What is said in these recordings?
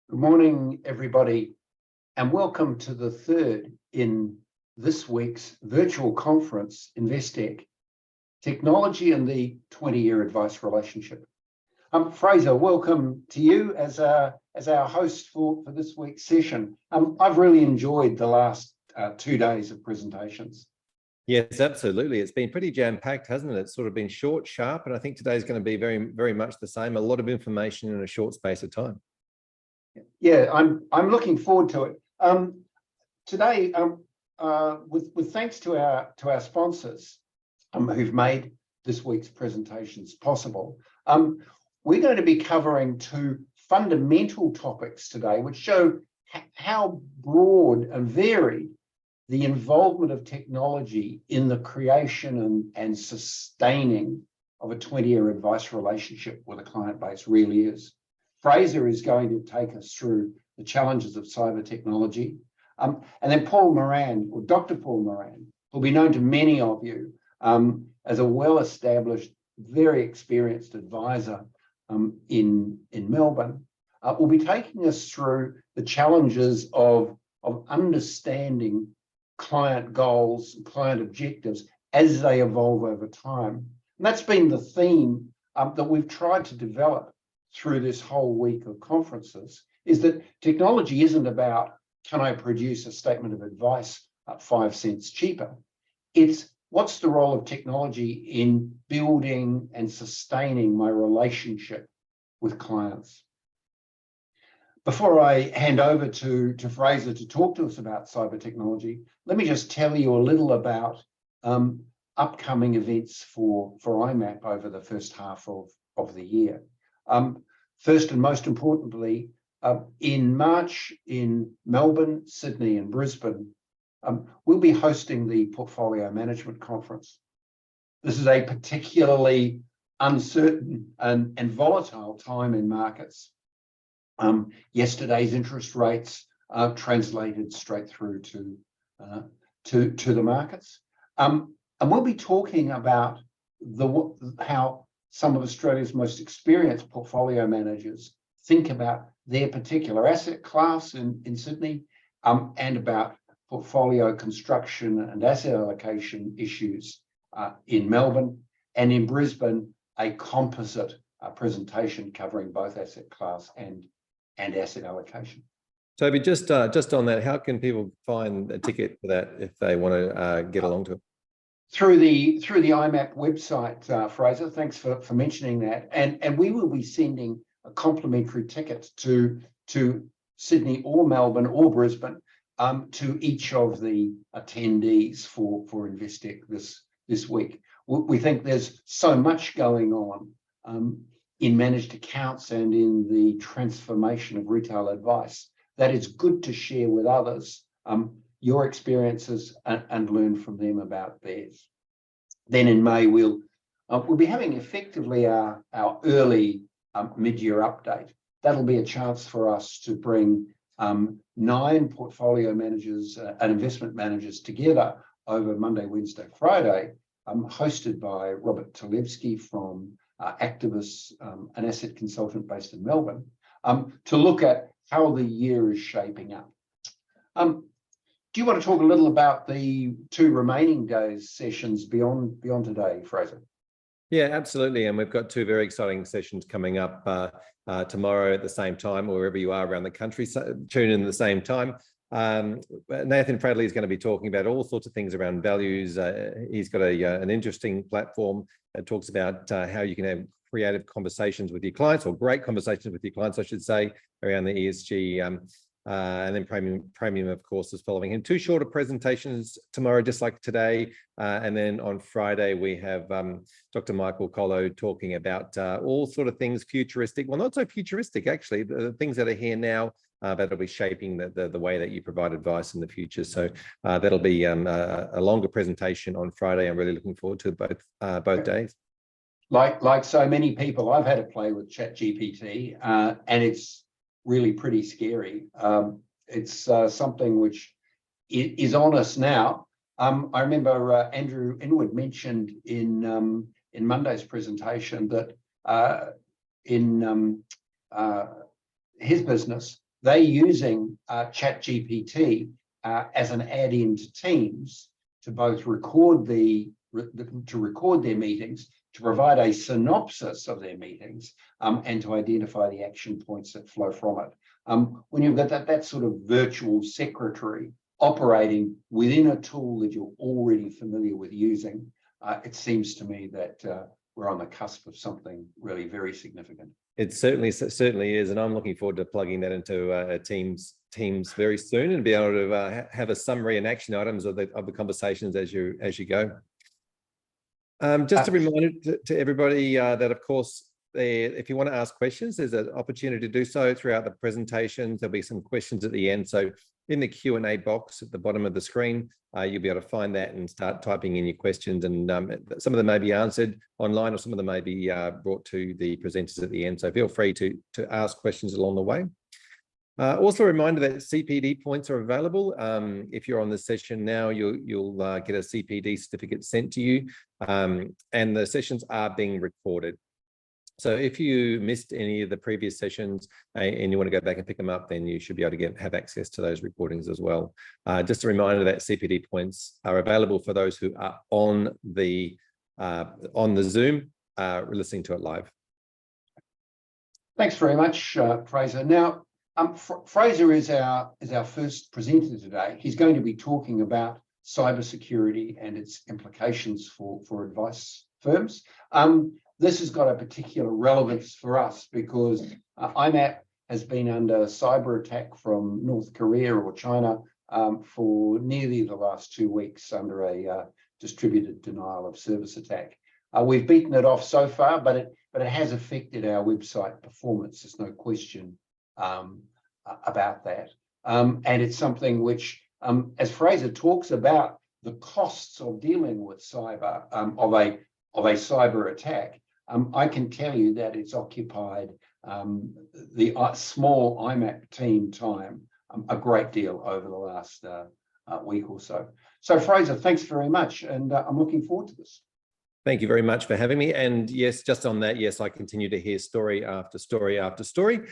Good morning, everybody, and welcome to the third in this week's virtual conference, InvestTech, Technology and the 20-Year Advice Relationship. Fraser, welcome to you as our host for this week's session. I've really enjoyed the last 2 days of presentations. Yes, absolutely. It's been pretty jam-packed, hasn't it? It's sort of been short, sharp, and I think today's going to be very, very much the same. A lot of information in a short space of time. Yeah, I'm looking forward to it. Today, with thanks to our sponsors who've made this week's presentations possible, we're going to be covering two fundamental topics today, which show how broad and varied the involvement of technology in the creation and sustaining of a 20-year advice relationship with a client base really is. Fraser is going to take us through the challenges of cyber technology. And then Paul Moran, or Dr. Paul Moran, will be known to many of you as a well-established, very experienced advisor in Melbourne, will be taking us through the challenges of understanding client goals, client objectives as they evolve over time. And that's been the theme that we've tried to develop through this whole week of conferences, is that technology isn't about, can I produce a statement of advice at 5 cents cheaper? It's what's the role of technology in building and sustaining my relationship with clients? Before I hand over to Fraser to talk to us about cyber technology, let me just tell you a little about upcoming events for IMAP over the first half of the year. First and most importantly, in March in Melbourne, Sydney and Brisbane, we'll be hosting the Portfolio Management Conference. This is a particularly uncertain and volatile time in markets. Yesterday's interest rates are translated straight through to the markets. And we'll be talking about how some of Australia's most experienced portfolio managers think about their particular asset class in Sydney, and about portfolio construction and asset allocation issues in Melbourne, and in Brisbane, a composite presentation covering both asset class and asset allocation. Toby, just on that, how can people find a ticket for that if they want to get along to it? Through the IMAP website, Fraser, thanks for mentioning that. And we will be sending a complimentary ticket to Sydney or Melbourne or Brisbane to each of the attendees for InvestTech this week. We think there's so much going on in managed accounts and in the transformation of retail advice that it's good to share with others your experiences and learn from them about theirs. Then in May, we'll be having effectively our early mid-year update. That'll be a chance for us to bring 9 portfolio managers and investment managers together over Monday, Wednesday, Friday, hosted by Robert Talevsky from Activus, an asset consultant based in Melbourne, to look at how the year is shaping up. Do you want to talk a little about the 2 remaining days sessions beyond today, Fraser? Yeah, absolutely. And we've got 2 very exciting sessions coming up tomorrow at the same time, or wherever you are around the country. So tune in at the same time. Nathan Bradley is going to be talking about all sorts of things around values. He's got an interesting platform that talks about how you can have creative conversations with your clients, or great conversations with your clients, I should say, around the ESG. And then Premium, of course, is following him. 2 shorter presentations tomorrow, just like today. And then on Friday, we have Dr. Michael Collo talking about all sort of things futuristic. Well, not so futuristic, actually, the things that are here now, that'll be shaping the way that you provide advice in the future. So that'll be a longer presentation on Friday. I'm really looking forward to both days. Like so many people, I've had a play with ChatGPT, and it's really pretty scary. It's something which is on us now. I remember Andrew Inwood mentioned in Monday's presentation that in his business, they're using ChatGPT as an add-in to Teams to both record their meetings, to provide a synopsis of their meetings, and to identify the action points that flow from it. When you've got that sort of virtual secretary operating within a tool that you're already familiar with using, it seems to me that we're on the cusp of something really very significant. It certainly is, and I'm looking forward to plugging that into Teams very soon and be able to have a summary and action items of the conversations as you go. Just a reminder to everybody that, of course, if you want to ask questions, there's an opportunity to do so throughout the presentations. There'll be some questions at the end. So in the Q&A box at the bottom of the screen, you'll be able to find that and start typing in your questions. And some of them may be answered online, or some of them may be brought to the presenters at the end. So feel free to ask questions along the way. Also a reminder that CPD points are available. If you're on the session now, you'll get a CPD certificate sent to you, and the sessions are being recorded. So if you missed any of the previous sessions and you want to go back and pick them up, then you should be able to have access to those recordings as well. Just a reminder that CPD points are available for those who are on the Zoom listening to it live. Thanks very much, Fraser. Now, Fraser is our first presenter today. He's going to be talking about cybersecurity and its implications for advice firms. This has got a particular relevance for us because IMAP has been under cyber attack from North Korea or China for nearly the last 2 weeks under a distributed denial of service attack. We've beaten it off so far, but it has affected our website performance. There's no question about that. And it's something which, as Fraser talks about the costs of dealing with cyber, of a cyber attack, I can tell you that it's occupied the small IMAP team time a great deal over the last week or so. So Fraser, thanks very much, and I'm looking forward to this. Thank you very much for having me. And yes, just on that, yes, I continue to hear story after story after story,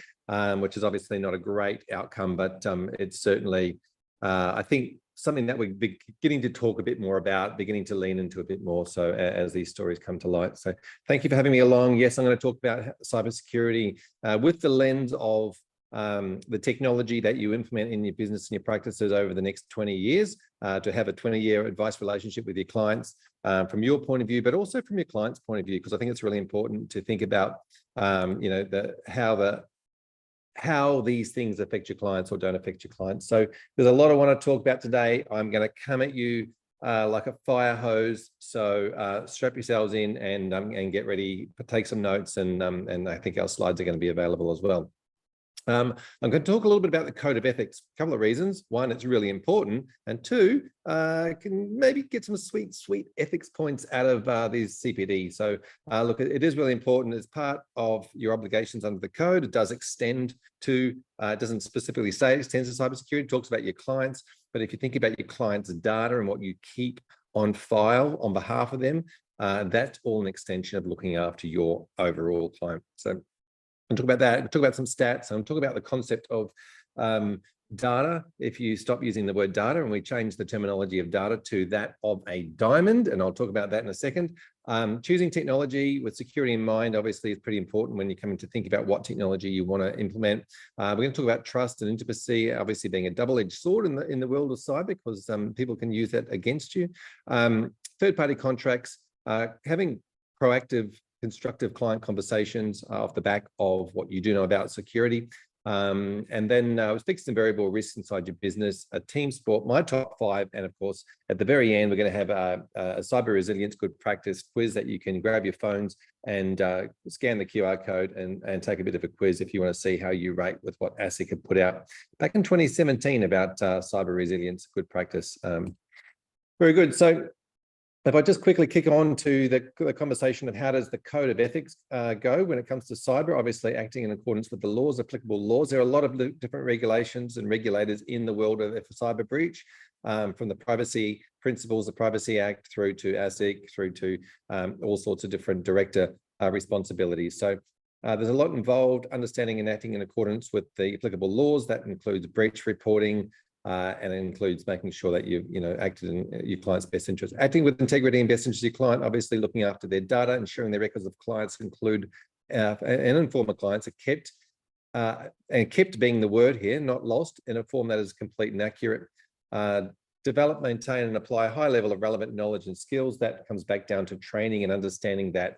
which is obviously not a great outcome, but it's certainly, I think, something that we're beginning to talk a bit more about, beginning to lean into a bit more so as these stories come to light. So thank you for having me along. Yes, I'm going to talk about cybersecurity with the lens of the technology that you implement in your business and your practices over the next 20 years, to have a 20-year advice relationship with your clients from your point of view, but also from your client's point of view, because I think it's really important to think about, how these things affect your clients or don't affect your clients. So there's a lot I want to talk about today. I'm going to come at you like a fire hose. So strap yourselves in and get ready, take some notes, and I think our slides are going to be available as well. I'm going to talk a little bit about the code of ethics. A couple of reasons. One, it's really important, and two, can maybe get some sweet ethics points out of these CPD. So look, it is really important as part of your obligations under the code. It does extend to, it doesn't specifically say it extends to cybersecurity, it talks about your clients, but if you think about your clients' data and what you keep on file on behalf of them, that's all an extension of looking after your overall client. So I'll talk about that. We'll talk about some stats. I'll talk about the concept of data. If you stop using the word data and we change the terminology of data to that of a diamond, and I'll talk about that in a second. Choosing technology with security in mind, obviously, is pretty important when you're coming to think about what technology you want to implement. We're going to talk about trust and intimacy, obviously being a double-edged sword in the world of cyber, because people can use that against you. Third-party contracts, having proactive, constructive client conversations off the back of what you do know about security. And then fixed and variable risks inside your business, a team sport, my top 5. And of course, at the very end, we're going to have a cyber resilience good practice quiz that you can grab your phones and scan the QR code and take a bit of a quiz if you want to see how you rate with what ASIC had put out back in 2017 about cyber resilience good practice. Very good. So if I just quickly kick on to the conversation of how does the code of ethics go when it comes to cyber, obviously acting in accordance with the laws, applicable laws. There are a lot of different regulations and regulators in the world of cyber breach, from the privacy principles, the Privacy Act, through to ASIC, through to all sorts of different director responsibilities. So There's a lot involved, understanding and acting in accordance with the applicable laws. That includes breach reporting, and it includes making sure that you've acted in your client's best interest. Acting with integrity and best interest of your client, obviously looking after their data, ensuring their records of clients include and inform clients are kept, and kept being the word here, not lost, in a form that is complete and accurate. Develop, maintain, and apply a high level of relevant knowledge and skills. That comes back down to training and understanding that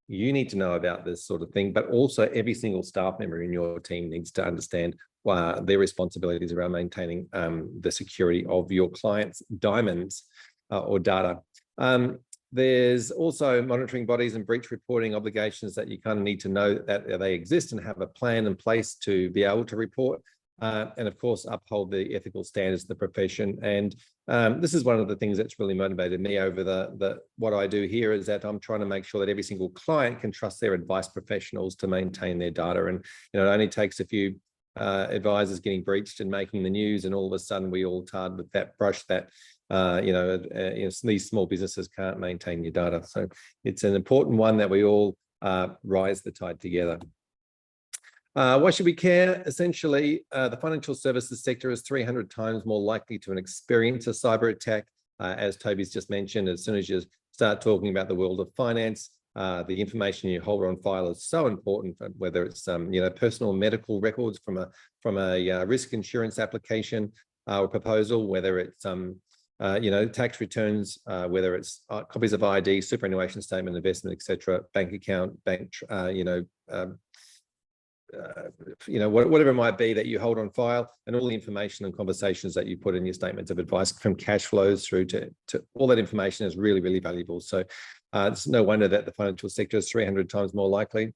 you need to know about this sort of thing, but also every single staff member in your team needs to understand their responsibilities around maintaining the security of your clients' diamonds or data. There's also monitoring bodies and breach reporting obligations that you kind of need to know that they exist and have a plan in place to be able to report. And of course, uphold the ethical standards of the profession. And this is one of the things that's really motivated me over what I do here, is that I'm trying to make sure that every single client can trust their advice professionals to maintain their data. And it only takes a few advisors getting breached and making the news, and all of a sudden we all tarred with that brush that these small businesses can't maintain your data. So it's an important one that we all rise the tide together. Why should we care? Essentially, the financial services sector is 300 times more likely to experience a cyber attack. As Toby's just mentioned, as soon as you start talking about the world of finance, the information you hold on file is so important, whether it's personal medical records from a risk insurance application or proposal, whether it's tax returns, whether it's copies of ID, superannuation statement, investment, etc., bank account, whatever it might be that you hold on file, and all the information and conversations that you put in your statements of advice, from cash flows through to all that information, is really, really valuable. So it's no wonder that the financial sector is 300 times more likely.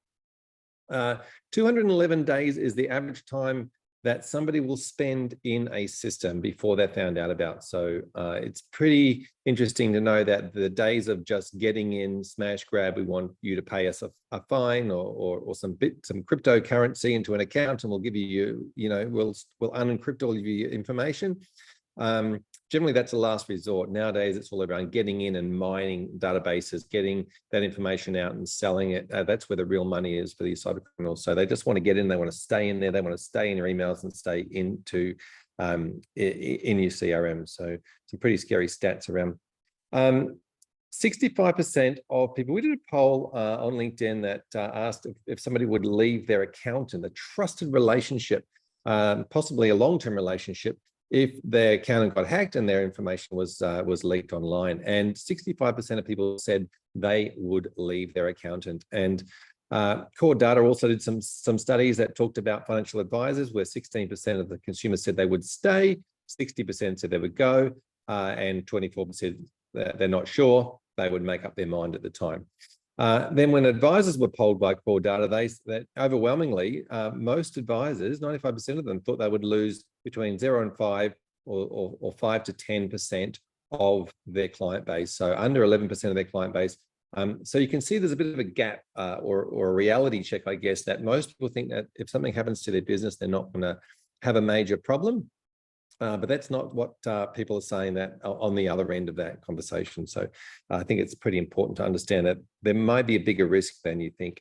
211 days is the average time that somebody will spend in a system before they're found out about. So it's pretty interesting to know that the days of just getting in, smash grab, we want you to pay us a fine or some cryptocurrency into an account, and we'll give you, we'll unencrypt all of your information. Generally, that's a last resort. Nowadays, it's all around getting in and mining databases, getting that information out and selling it. That's where the real money is for these cyber criminals. So they just want to get in. They want to stay in there. They want to stay in your emails and stay in your CRM. So some pretty scary stats around. 65% of people, we did a poll on LinkedIn that asked if somebody would leave their accountant, a trusted relationship, possibly a long-term relationship, if their accountant got hacked and their information was leaked online. And 65% of people said they would leave their accountant. And Core Data also did some studies that talked about financial advisors, where 16% of the consumers said they would stay, 60% said they would go, and 24% they're not sure. They would make up their mind at the time. Then when advisors were polled by Core Data, that overwhelmingly, most advisors, 95% of them, thought they would lose between 0 and 5 or 5 to 10% of their client base. So under 11% of their client base. So you can see there's a bit of a gap or a reality check, I guess, that most people think that if something happens to their business, they're not going to have a major problem. But that's not what people are saying that on the other end of that conversation. So I think it's pretty important to understand that there might be a bigger risk than you think.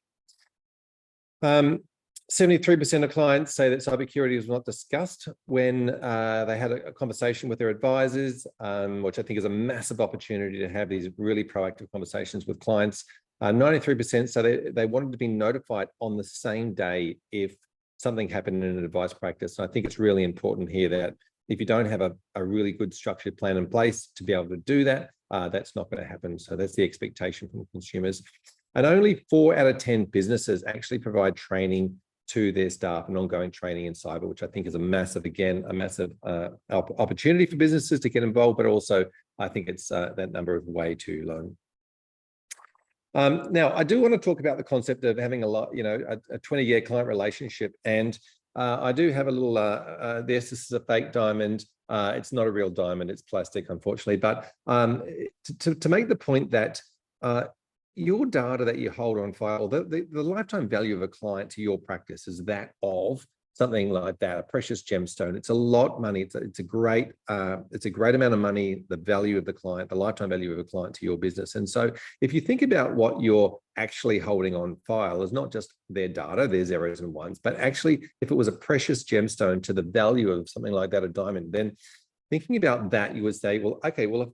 73% of clients say that cybersecurity was not discussed when they had a conversation with their advisors, which I think is a massive opportunity to have these really proactive conversations with clients. 93% say they wanted to be notified on the same day if something happened in an advice practice. And I think it's really important here that if you don't have a really good structured plan in place to be able to do that, that's not going to happen. So that's the expectation from consumers. And only 4 out of 10 businesses actually provide training to their staff and ongoing training in cyber, which I think is a massive opportunity for businesses to get involved, but also I think it's that number is way too low. Now, I do want to talk about the concept of having a 20-year client relationship. And I do have a little, this is a fake diamond. It's not a real diamond, it's plastic, unfortunately. But to make the point that your data that you hold on file, the lifetime value of a client to your practice is that of something like that, a precious gemstone. It's a lot of money. It's a great amount of money, the value of the client, the lifetime value of a client to your business. And so if you think about what you're actually holding on file is not just their data, their zeros and ones, but actually if it was a precious gemstone to the value of something like that, a diamond, then thinking about that, you would say, well, okay, well,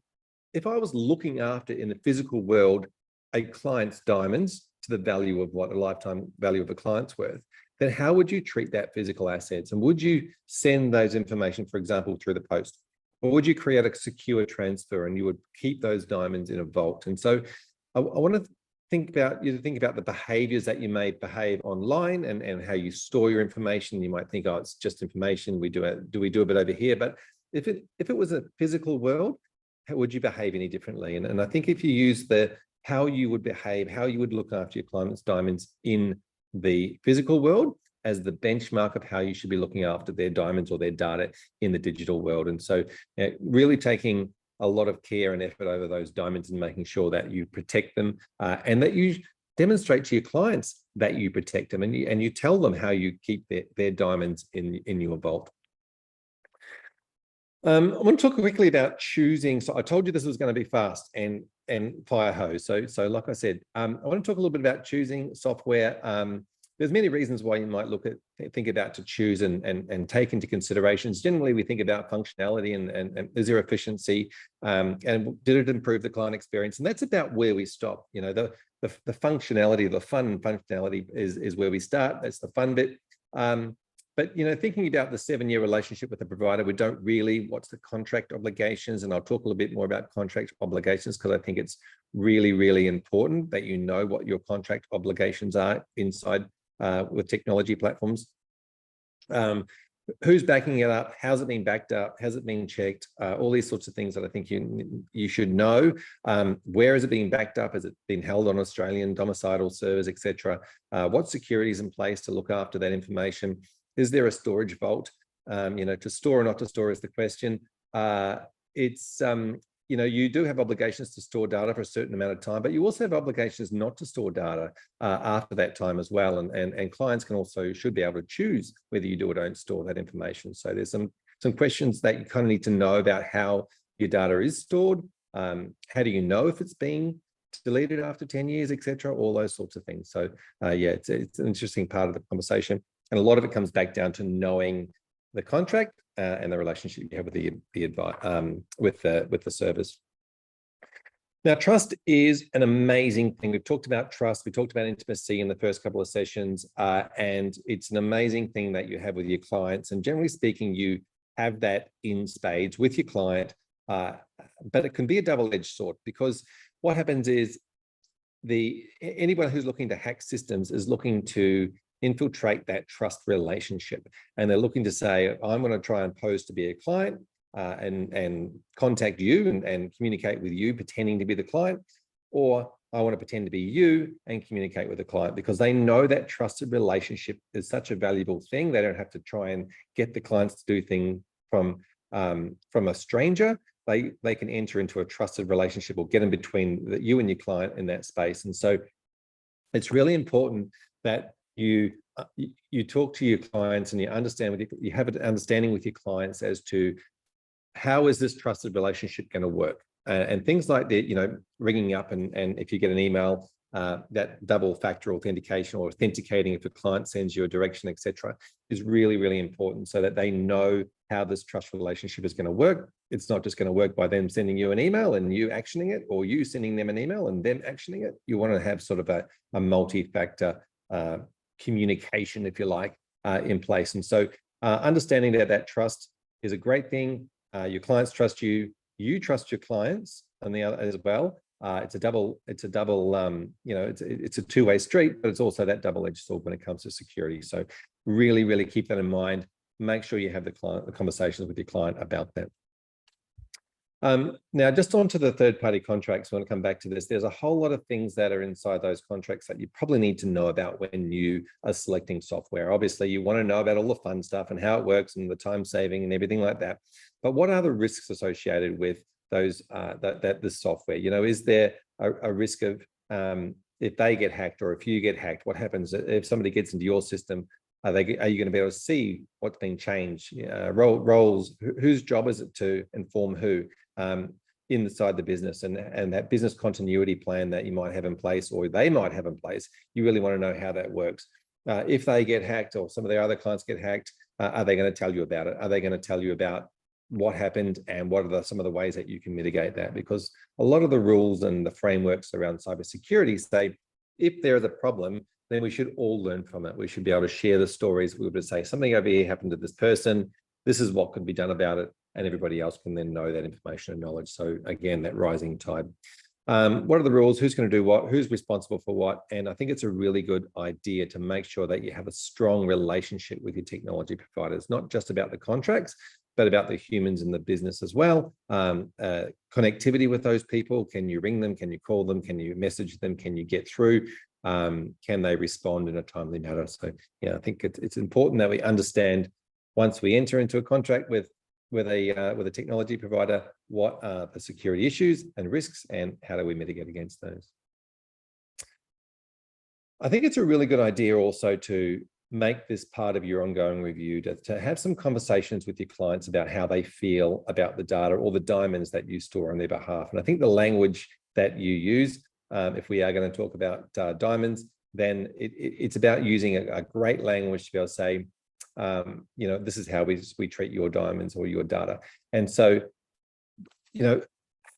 if I was looking after in the physical world a client's diamonds to the value of what a lifetime value of a client's worth, then how would you treat that physical assets? And would you send those information, for example, through the post? Or would you create a secure transfer and you would keep those diamonds in a vault? And so I want to think about the behaviors that you may behave online and how you store your information. You might think, oh, it's just information. We do we do a bit over here? But if it was a physical world, how would you behave any differently? And I think if you use how you would behave, how you would look after your client's diamonds in the physical world as the benchmark of how you should be looking after their diamonds or their data in the digital world. And so really taking a lot of care and effort over those diamonds and making sure that you protect them and that you demonstrate to your clients that you protect them and you tell them how you keep their diamonds in your vault. I want to talk quickly about choosing. So I told you this was going to be fast and fire hose. So like I said, I want to talk a little bit about choosing software. There's many reasons why you might think about to choose and take into considerations. Generally, we think about functionality and is there efficiency and did it improve the client experience? And that's about where we stop. You know, the functionality, the fun functionality is where we start. That's the fun bit. But, you know, thinking about the 7-year relationship with the provider, we don't really, what's the contract obligations? And I'll talk a little bit more about contract obligations because I think it's really, really important that you know what your contract obligations are inside with technology platforms. Who's backing it up? How's it being backed up? Has it been checked? All these sorts of things that I think you should know. Where is it being backed up? Has it been held on Australian domiciled servers, etc.? What security is in place to look after that information? Is there a storage vault? You know, to store or not to store is the question. You know, you do have obligations to store data for a certain amount of time, but you also have obligations not to store data after that time as well. And clients should be able to choose whether you do or don't store that information. So there's some questions that you kind of need to know about how your data is stored. How do you know if it's being deleted after 10 years, etc.? All those sorts of things. So yeah, it's an interesting part of the conversation. And a lot of it comes back down to knowing the contract and the relationship you have with the servers. Now, trust is an amazing thing. We've talked about trust. We talked about intimacy in the first couple of sessions, and it's an amazing thing that you have with your clients. And generally speaking, you have that in spades with your client, but it can be a double-edged sword because what happens is anyone who's looking to hack systems is looking to infiltrate that trust relationship. And they're looking to say, I'm going to try and pose to be a client and contact you and communicate with you, pretending to be the client, or I want to pretend to be you and communicate with the client because they know that trusted relationship is such a valuable thing. They don't have to try and get the clients to do things from a stranger. They can enter into a trusted relationship or get in between you and your client in that space. And so it's really important that you talk to your clients and you have an understanding with your clients as to how is this trusted relationship going to work, and things like that, you know, ringing up and if you get an email, that double factor authentication or authenticating if a client sends you a direction, etc., is really, really important so that they know how this trust relationship is going to work. It's not just going to work by them sending you an email and you actioning it, or you sending them an email and them actioning it. You want to have sort of a multi-factor communication, if you like, in place. And so understanding that trust is a great thing. Your clients trust you, you trust your clients and the other as well. It's a double, you know, it's a two-way street, but it's also that double-edged sword when it comes to security. So really, really keep that in mind. Make sure you have the conversations with your client about that. Now, just onto the third-party contracts, I want to come back to this. There's a whole lot of things that are inside those contracts that you probably need to know about when you are selecting software. Obviously, you want to know about all the fun stuff and how it works and the time saving and everything like that. But what are the risks associated with those this software? You know, is there a risk of if they get hacked or if you get hacked? What happens if somebody gets into your system? Are you going to be able to see what's been changed? Roles, whose job is it to inform who inside the business, and that business continuity plan that you might have in place, or they might have in place, you really want to know how that works. If they get hacked, or some of their other clients get hacked, are they going to tell you about it? Are they going to tell you about what happened and what are some of the ways that you can mitigate that? Because a lot of the rules and the frameworks around cybersecurity say, if there is a problem, then we should all learn from it. We should be able to share the stories. We would say, something over here happened to this person. This is what could be done about it. And everybody else can then know that information and knowledge. So again, that rising tide. What are the rules? Who's going to do what? Who's responsible for what? And I think it's a really good idea to make sure that you have a strong relationship with your technology providers, not just about the contracts, but about the humans in the business as well. Connectivity with those people. Can you ring them? Can you call them? Can you message them? Can you get through? Can they respond in a timely manner? So yeah, I think it's important that we understand, once we enter into a contract with a technology provider, what are the security issues and risks, and how do we mitigate against those? I think it's a really good idea also to make this part of your ongoing review, to have some conversations with your clients about how they feel about the data or the diamonds that you store on their behalf. And I think the language that you use, if we are going to talk about diamonds, then it's about using a great language to be able to say, this is how we treat your diamonds or your data. And so,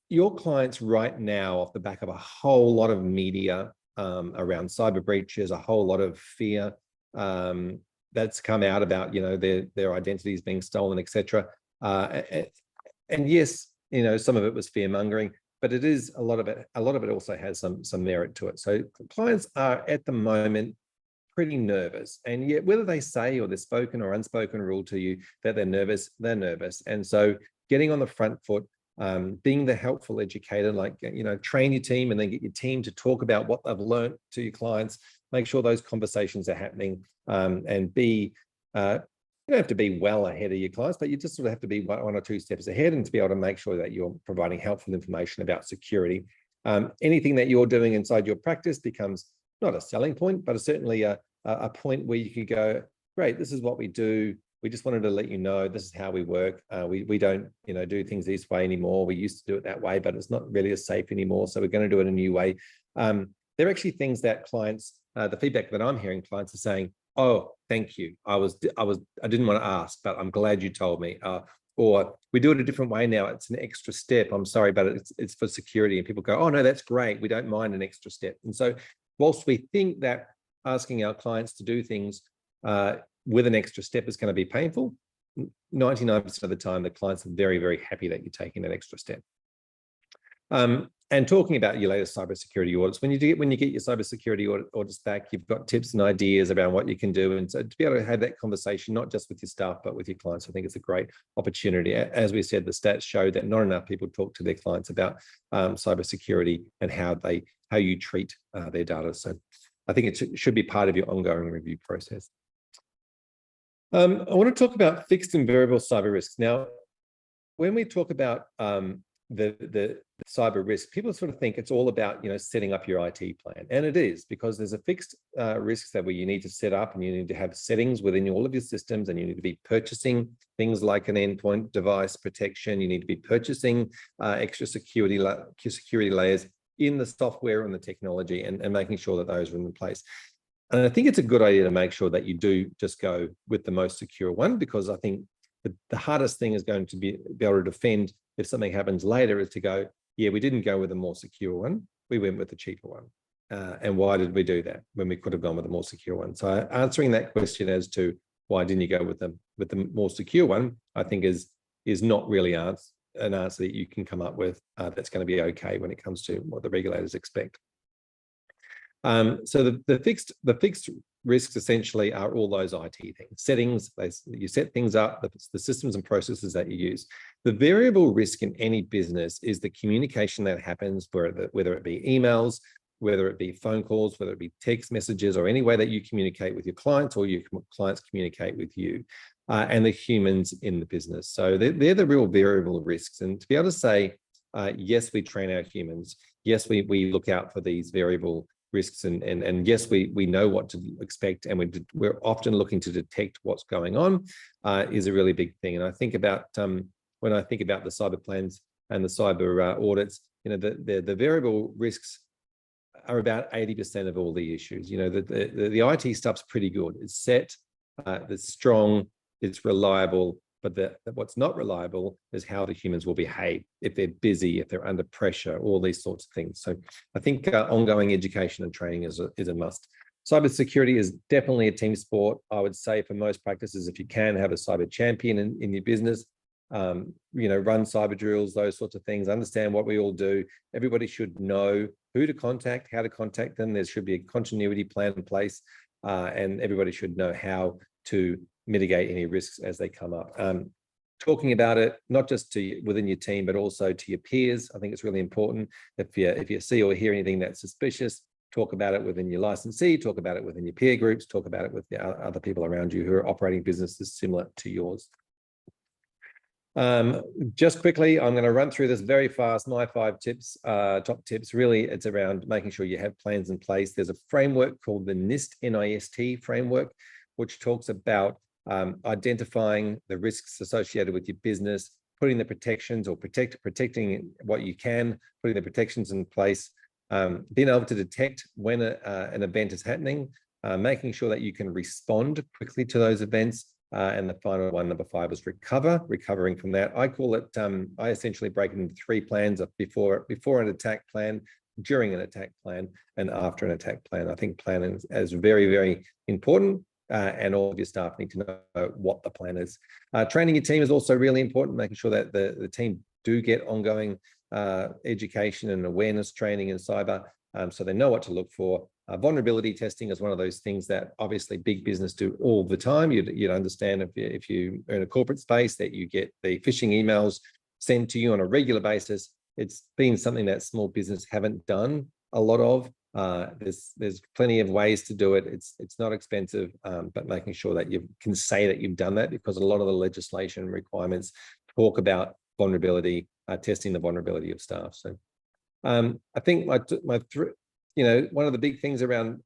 your clients right now, off the back of a whole lot of media around cyber breaches, a whole lot of fear that's come out about, their identities being stolen, etc. And yes, some of it was fear mongering, but it is a lot of it also has some merit to it. So clients are at the moment pretty nervous, and yet whether they say, or they're spoken or unspoken rule to you that they're nervous. And so getting on the front foot, being the helpful educator, train your team and then get your team to talk about what they've learned to your clients, make sure those conversations are happening, and be, you don't have to be well ahead of your clients, but you just sort of have to be one or two steps ahead, and to be able to make sure that you're providing helpful information about security. Anything that you're doing inside your practice becomes not a selling point, but certainly a point where you can go, great, this is what we do. We just wanted to let you know this is how we work. We don't, do things this way anymore. We used to do it that way, but it's not really as safe anymore. So we're going to do it a new way. There are actually things that clients, the feedback that I'm hearing, clients are saying, oh, thank you. I didn't want to ask, but I'm glad you told me. Or we do it a different way now. It's an extra step. I'm sorry, but it's for security. And people go, oh no, that's great. We don't mind an extra step. And so whilst we think that asking our clients to do things with an extra step is going to be painful, 99% of the time, the clients are very, very happy that you're taking that extra step. And talking about your latest cybersecurity audits, when you get your cybersecurity audits back, you've got tips and ideas around what you can do. And so to be able to have that conversation, not just with your staff, but with your clients, I think it's a great opportunity. As we said, the stats show that not enough people talk to their clients about cybersecurity and how you treat their data. So I think it should be part of your ongoing review process. I want to talk about fixed and variable cyber risks. Now, when we talk about the cyber risk, people sort of think it's all about setting up your IT plan, and it is, because there's a fixed risks that you need to set up, and you need to have settings within all of your systems, and you need to be purchasing things like an endpoint device protection. You need to be purchasing extra security layers in the software and the technology, and making sure that those are in place. And I think it's a good idea to make sure that you do just go with the most secure one, because I think the hardest thing is going to be able to defend if something happens later is to go, yeah, we didn't go with a more secure one, we went with the cheaper one. And why did we do that when we could have gone with a more secure one? So answering that question as to why didn't you go with the more secure one, I think is not really an answer that you can come up with that's going to be okay when it comes to what the regulators expect. So the fixed risks essentially are all those IT things, settings. You set things up, the systems and processes that you use. The variable risk in any business is the communication that happens, whether it be emails, whether it be phone calls, whether it be text messages, or any way that you communicate with your clients or your clients communicate with you, and the humans in the business. So they're the real variable risks. And to be able to say, yes, we train our humans. Yes, we look out for these variable risks. And yes, we know what to expect, and we're often looking to detect what's going on, is a really big thing. And I think about when I think about the cyber plans and the cyber audits, the variable risks are about 80% of all the issues. The IT stuff's pretty good. It's set, it's strong, it's reliable, but what's not reliable is how the humans will behave, if they're busy, if they're under pressure, all these sorts of things. So I think ongoing education and training is a must. Cybersecurity is definitely a team sport. I would say for most practices, if you can have a cyber champion in your business, run cyber drills, those sorts of things, understand what we all do. Everybody should know who to contact, how to contact them. There should be a continuity plan in place, and everybody should know how to mitigate any risks as they come up. Talking about it, not just within your team, but also to your peers. I think it's really important. If you see or hear anything that's suspicious, talk about it within your licensee, talk about it within your peer groups, talk about it with the other people around you who are operating businesses similar to yours. Just quickly, I'm going to run through this very fast. My 5 tips, top tips, really, it's around making sure you have plans in place. There's a framework called the NIST framework, which talks about identifying the risks associated with your business, putting the protections or protecting what you can, putting the protections in place, being able to detect when an event is happening, making sure that you can respond quickly to those events. And the final one, number 5, is recovering from that. I call it, I essentially break it into 3 plans: before an attack plan, during an attack plan, and after an attack plan. I think planning is very, very important. And all of your staff need to know what the plan is. Training your team is also really important, making sure that the team do get ongoing education and awareness training in cyber, so they know what to look for. Vulnerability testing is one of those things that obviously big business do all the time. You'd understand if you are in a corporate space that you get the phishing emails sent to you on a regular basis. It's been something that small business haven't done a lot of. There's plenty of ways to do it. It's not expensive, but making sure that you can say that you've done that, because a lot of the legislation requirements talk about vulnerability, testing the vulnerability of staff. So I think one of the big things around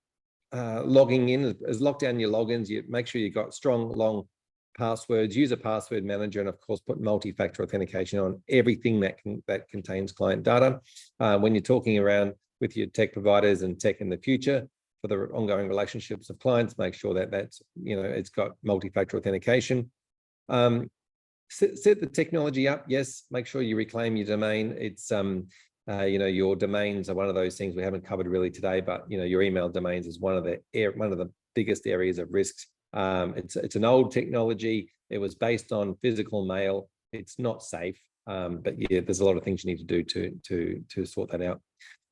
logging in is lock down your logins. You make sure you've got strong, long passwords, use a password manager, and of course put multi-factor authentication on everything that contains client data. When you're talking around with your tech providers and tech in the future for the ongoing relationships of clients, make sure that that's, it's got multi-factor authentication. Set the technology up. Yes, make sure you reclaim your domain. It's your domains are one of those things we haven't covered really today, but your email domains is one of the biggest areas of risks. It's an old technology. It was based on physical mail. It's not safe, but yeah, there's a lot of things you need to do to sort that out.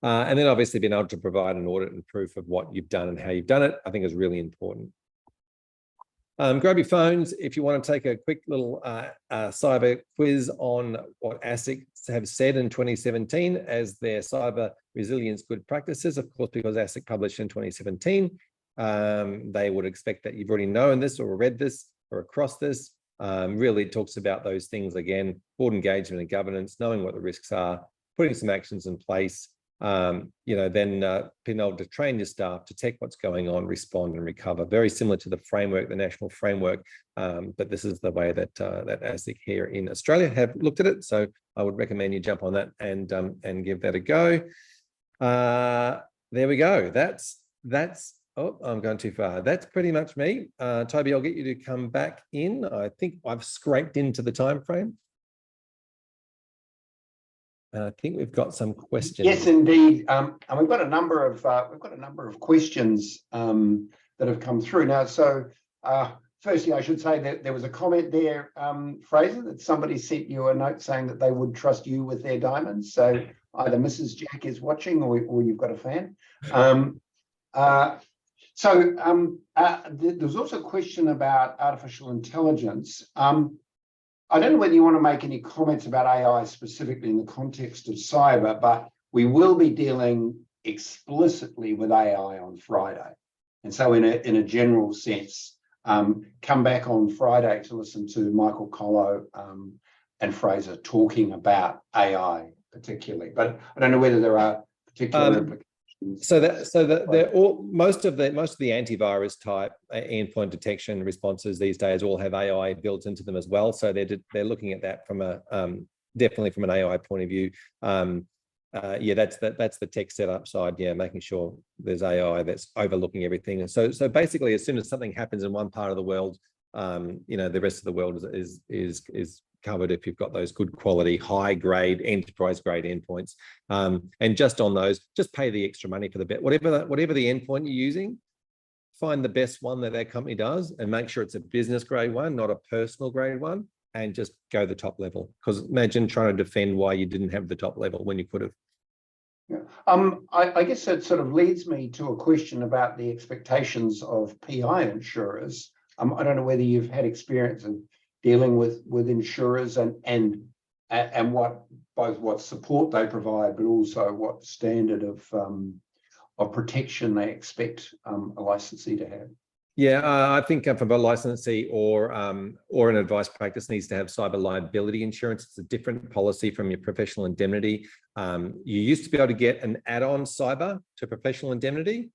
And then obviously being able to provide an audit and proof of what you've done and how you've done it, I think is really important. Grab your phones if you want to take a quick little cyber quiz on what ASIC have said in 2017 as their cyber resilience good practices. Of course, because ASIC published in 2017, they would expect that you've already known this or read this or across this. Really talks about those things again: board engagement and governance, knowing what the risks are, putting some actions in place, then being able to train your staff, detect what's going on, respond and recover. Very similar to the framework, the national framework, but this is the way that ASIC here in Australia have looked at it. So I would recommend you jump on that and give that a go. There we go. That's. Oh, I'm going too far. That's pretty much me. Toby, I'll get you to come back in. I think I've scraped into the time frame. I think we've got some questions. Yes, indeed. And we've got a number of questions that have come through now. So, firstly, I should say that there was a comment there, Fraser, that somebody sent you a note saying that they would trust you with their diamonds. So either Mrs. Jack is watching, or you've got a fan. There's also a question about artificial intelligence. I don't know whether you want to make any comments about AI specifically in the context of cyber, but we will be dealing explicitly with AI on Friday. And so in a general sense, come back on Friday to listen to Michael Collo and Fraser talking about AI particularly. But I don't know whether there are particular implications they're all most of the antivirus type endpoint detection responses these days all have AI built into them as well. So they're looking at that from a definitely from an AI point of view. Yeah, that's the tech setup side. Yeah, making sure there's AI that's overlooking everything. And so basically, as soon as something happens in one part of the world, the rest of the world is covered if you've got those good quality, high grade, enterprise grade endpoints. And just on those, just pay the extra money for the bet. Whatever the endpoint you're using, find the best one that company does and make sure it's a business grade one, not a personal grade one, and just go the top level. Because imagine trying to defend why you didn't have the top level when you could have. Yeah. I guess that sort of leads me to a question about the expectations of PI insurers. I don't know whether you've had experience in dealing with insurers and what support they provide, but also what standard of protection they expect a licensee to have. Yeah, I think from a licensee or an advice practice needs to have cyber liability insurance. It's a different policy from your professional indemnity. You used to be able to get an add-on cyber to professional indemnity.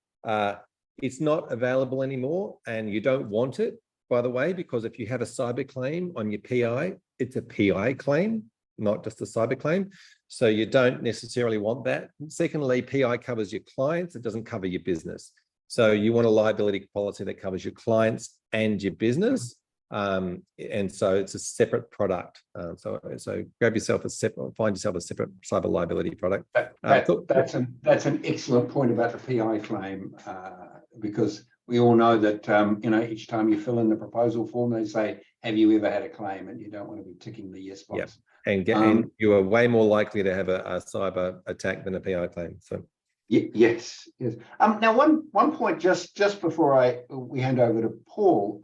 It's not available anymore, and you don't want it, by the way, because if you have a cyber claim on your PI, it's a PI claim, not just a cyber claim. So you don't necessarily want that. Secondly, PI covers your clients. It doesn't cover your business. So you want a liability policy that covers your clients and your business. And so it's a separate product. So find yourself a separate cyber liability product. That's an excellent point about the PI claim, because we all know that each time you fill in the proposal form, they say, "Have you ever had a claim?" And you don't want to be ticking the yes box. Yeah. And you are way more likely to have a cyber attack than a PI claim. So. Yes. Now, one point just before we hand over to Paul.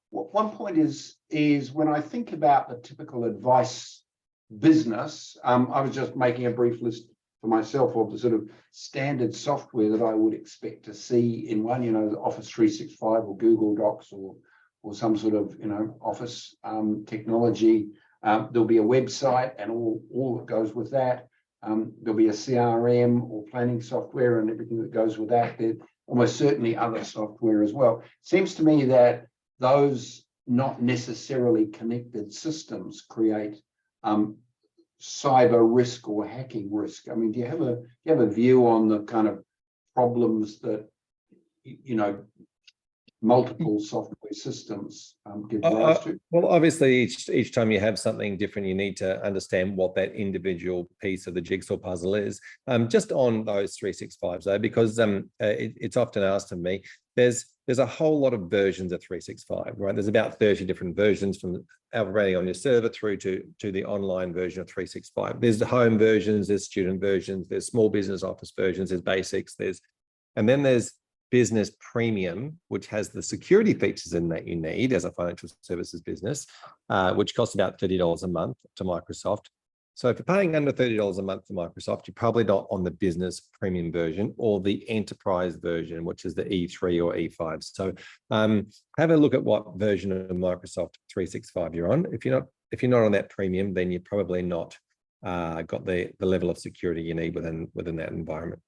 One point is when I think about the typical advice business, I was just making a brief list for myself of the sort of standard software that I would expect to see in one, Office 365 or Google Docs or some sort of Office technology. There'll be a website and all that goes with that. There'll be a CRM or planning software and everything that goes with that. There's almost certainly other software as well. Seems to me that those not necessarily connected systems create cyber risk or hacking risk. I mean, do you have a view on the kind of problems that multiple software systems give rise to? Well, obviously, each time you have something different, you need to understand what that individual piece of the jigsaw puzzle is. Just on those 365s, though, because it's often asked of me, there's a whole lot of versions of 365, right? There's about 30 different versions from operating on your server through to the online version of 365. There's the home versions, there's student versions, there's small business office versions, there's basics, and then there's business premium, which has the security features in that you need as a financial services business, which costs about $30 a month to Microsoft. So if you're paying under $30 a month to Microsoft, you're probably not on the business premium version or the enterprise version, which is the E3 or E5. So have a look at what version of Microsoft 365 you're on. If you're not on that premium, then you're probably not got the level of security you need within that environment.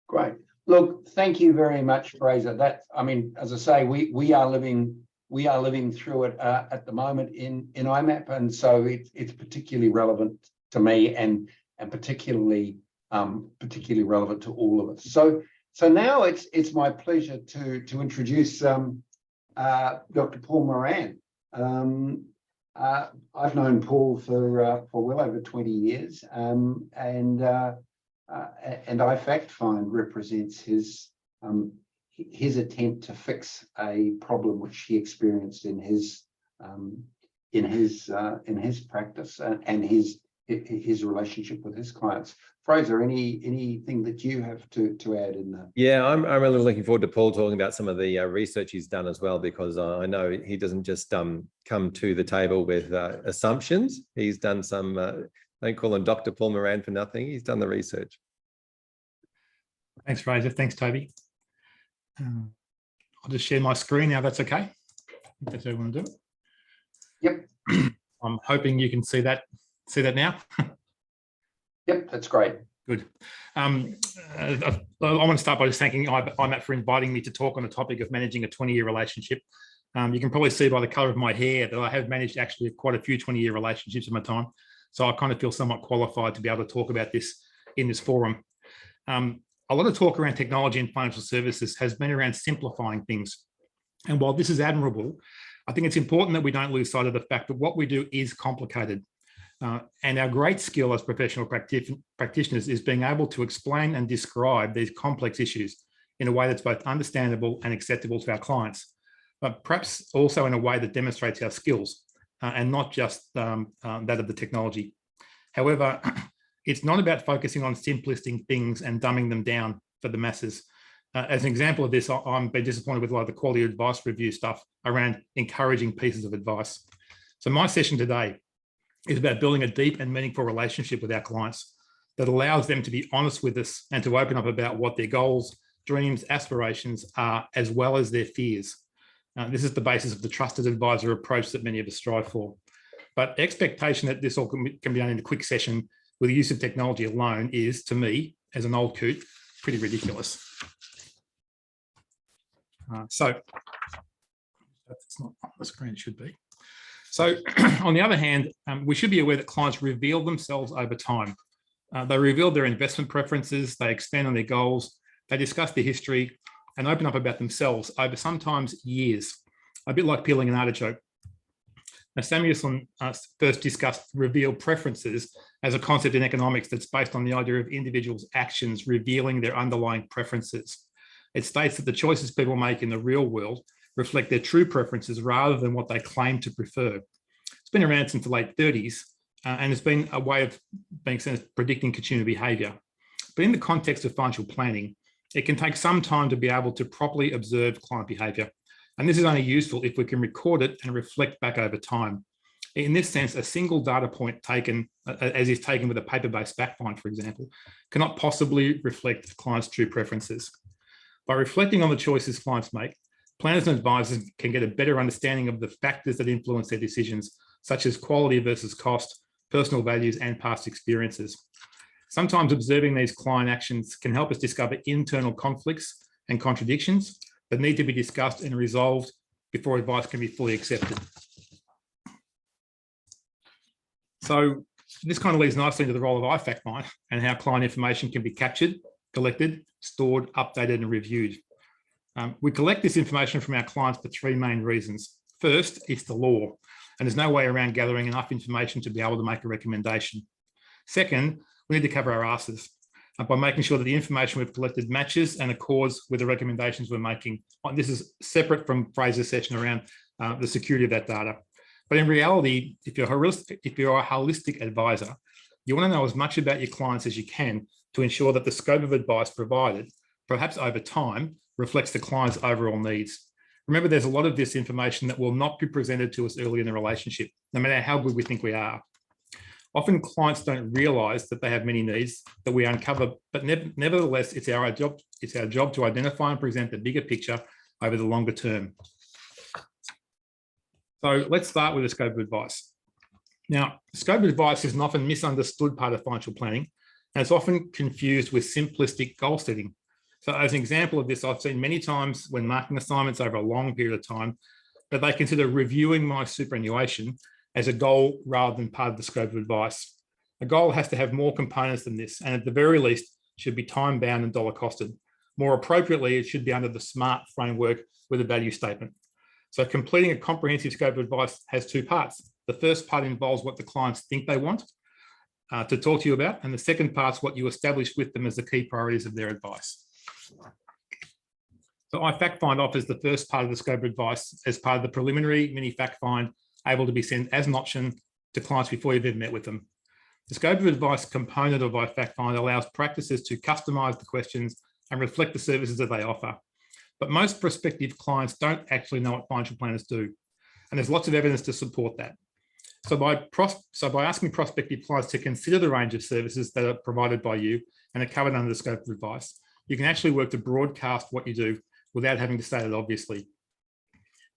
Great. Look, thank you very much, Fraser. As I say, we are living through it at the moment in IMAP, and so it's particularly relevant to me and particularly relevant to all of us. So now it's my pleasure to introduce Dr. Paul Moran. I've known Paul for well over 20 years, and iFactFind represents his attempt to fix a problem which he experienced in his practice and his relationship with his clients. Fraser, anything that you have to add in that? Yeah, I'm really looking forward to Paul talking about some of the research he's done as well, because I know he doesn't just come to the table with assumptions. He's done some. Don't call him Dr. Paul Moran for nothing. He's done the research. Thanks, Fraser. Thanks, Toby. I'll just share my screen now. That's okay. If that's how you want to do it. Yep. I'm hoping you can see that now. Yep, that's great. Good. I want to start by just thanking IMAP for inviting me to talk on the topic of managing a 20-year relationship. You can probably see by the colour of my hair that I have managed actually quite a few 20-year relationships in my time. So I kind of feel somewhat qualified to be able to talk about this in this forum. A lot of talk around technology and financial services has been around simplifying things. And while this is admirable, I think it's important that we don't lose sight of the fact that what we do is complicated. And our great skill as professional practitioners is being able to explain and describe these complex issues in a way that's both understandable and acceptable to our clients, but perhaps also in a way that demonstrates our skills and not just that of the technology. However, it's not about focusing on simplistic things and dumbing them down for the masses. As an example of this, I'm been disappointed with a lot of the quality advice review stuff around encouraging pieces of advice. So my session today is about building a deep and meaningful relationship with our clients that allows them to be honest with us and to open up about what their goals, dreams, aspirations are, as well as their fears. This is the basis of the trusted advisor approach that many of us strive for. But expectation that this all can be done in a quick session with the use of technology alone is, to me, as an old coot, pretty ridiculous. So that's not on the screen, it should be. So on the other hand, we should be aware that clients reveal themselves over time. They reveal their investment preferences, they expand on their goals, they discuss their history and open up about themselves over sometimes years, a bit like peeling an artichoke. Now, Samuelson first discussed reveal preferences as a concept in economics that's based on the idea of individuals' actions revealing their underlying preferences. It states that the choices people make in the real world reflect their true preferences rather than what they claim to prefer. It's been around since the late 30s, and it's been a way of being seen as predicting consumer behaviour. But in the context of financial planning, it can take some time to be able to properly observe client behaviour. And this is only useful if we can record it and reflect back over time. In this sense, a single data point taken, as is taken with a paper-based fact find, for example, cannot possibly reflect the client's true preferences. By reflecting on the choices clients make, planners and advisors can get a better understanding of the factors that influence their decisions, such as quality versus cost, personal values, and past experiences. Sometimes observing these client actions can help us discover internal conflicts and contradictions that need to be discussed and resolved before advice can be fully accepted. So this kind of leads nicely into the role of iFactFind and how client information can be captured, collected, stored, updated, and reviewed. We collect this information from our clients for three main reasons. First, it's the law, and there's no way around gathering enough information to be able to make a recommendation. Second, we need to cover our asses by making sure that the information we've collected matches and accords with the recommendations we're making. This is separate from Fraser's session around the security of that data. But in reality, if you're a holistic advisor, you want to know as much about your clients as you can to ensure that the scope of advice provided, perhaps over time, reflects the client's overall needs. Remember, there's a lot of this information that will not be presented to us early in the relationship, no matter how good we think we are. Often clients don't realize that they have many needs that we uncover, but nevertheless, it's our job to identify and present the bigger picture over the longer term. So let's start with the scope of advice. Now, scope of advice is an often misunderstood part of financial planning, and it's often confused with simplistic goal setting. So as an example of this, I've seen many times when marking assignments over a long period of time that they consider reviewing my superannuation as a goal rather than part of the scope of advice. A goal has to have more components than this, and at the very least should be time bound and dollar costed. More appropriately, it should be under the SMART framework with a value statement. So completing a comprehensive scope of advice has two parts. The first part involves what the clients think they want to talk to you about, and the second part's what you establish with them as the key priorities of their advice. So iFactFind offers the first part of the scope of advice as part of the preliminary mini fact find, able to be sent as an option to clients before you've even met with them. The scope of advice component of iFactFind allows practices to customize the questions and reflect the services that they offer. But most prospective clients don't actually know what financial planners do. And there's lots of evidence to support that. So by asking prospective clients to consider the range of services that are provided by you and are covered under the scope of advice, you can actually work to broadcast what you do without having to state it obviously.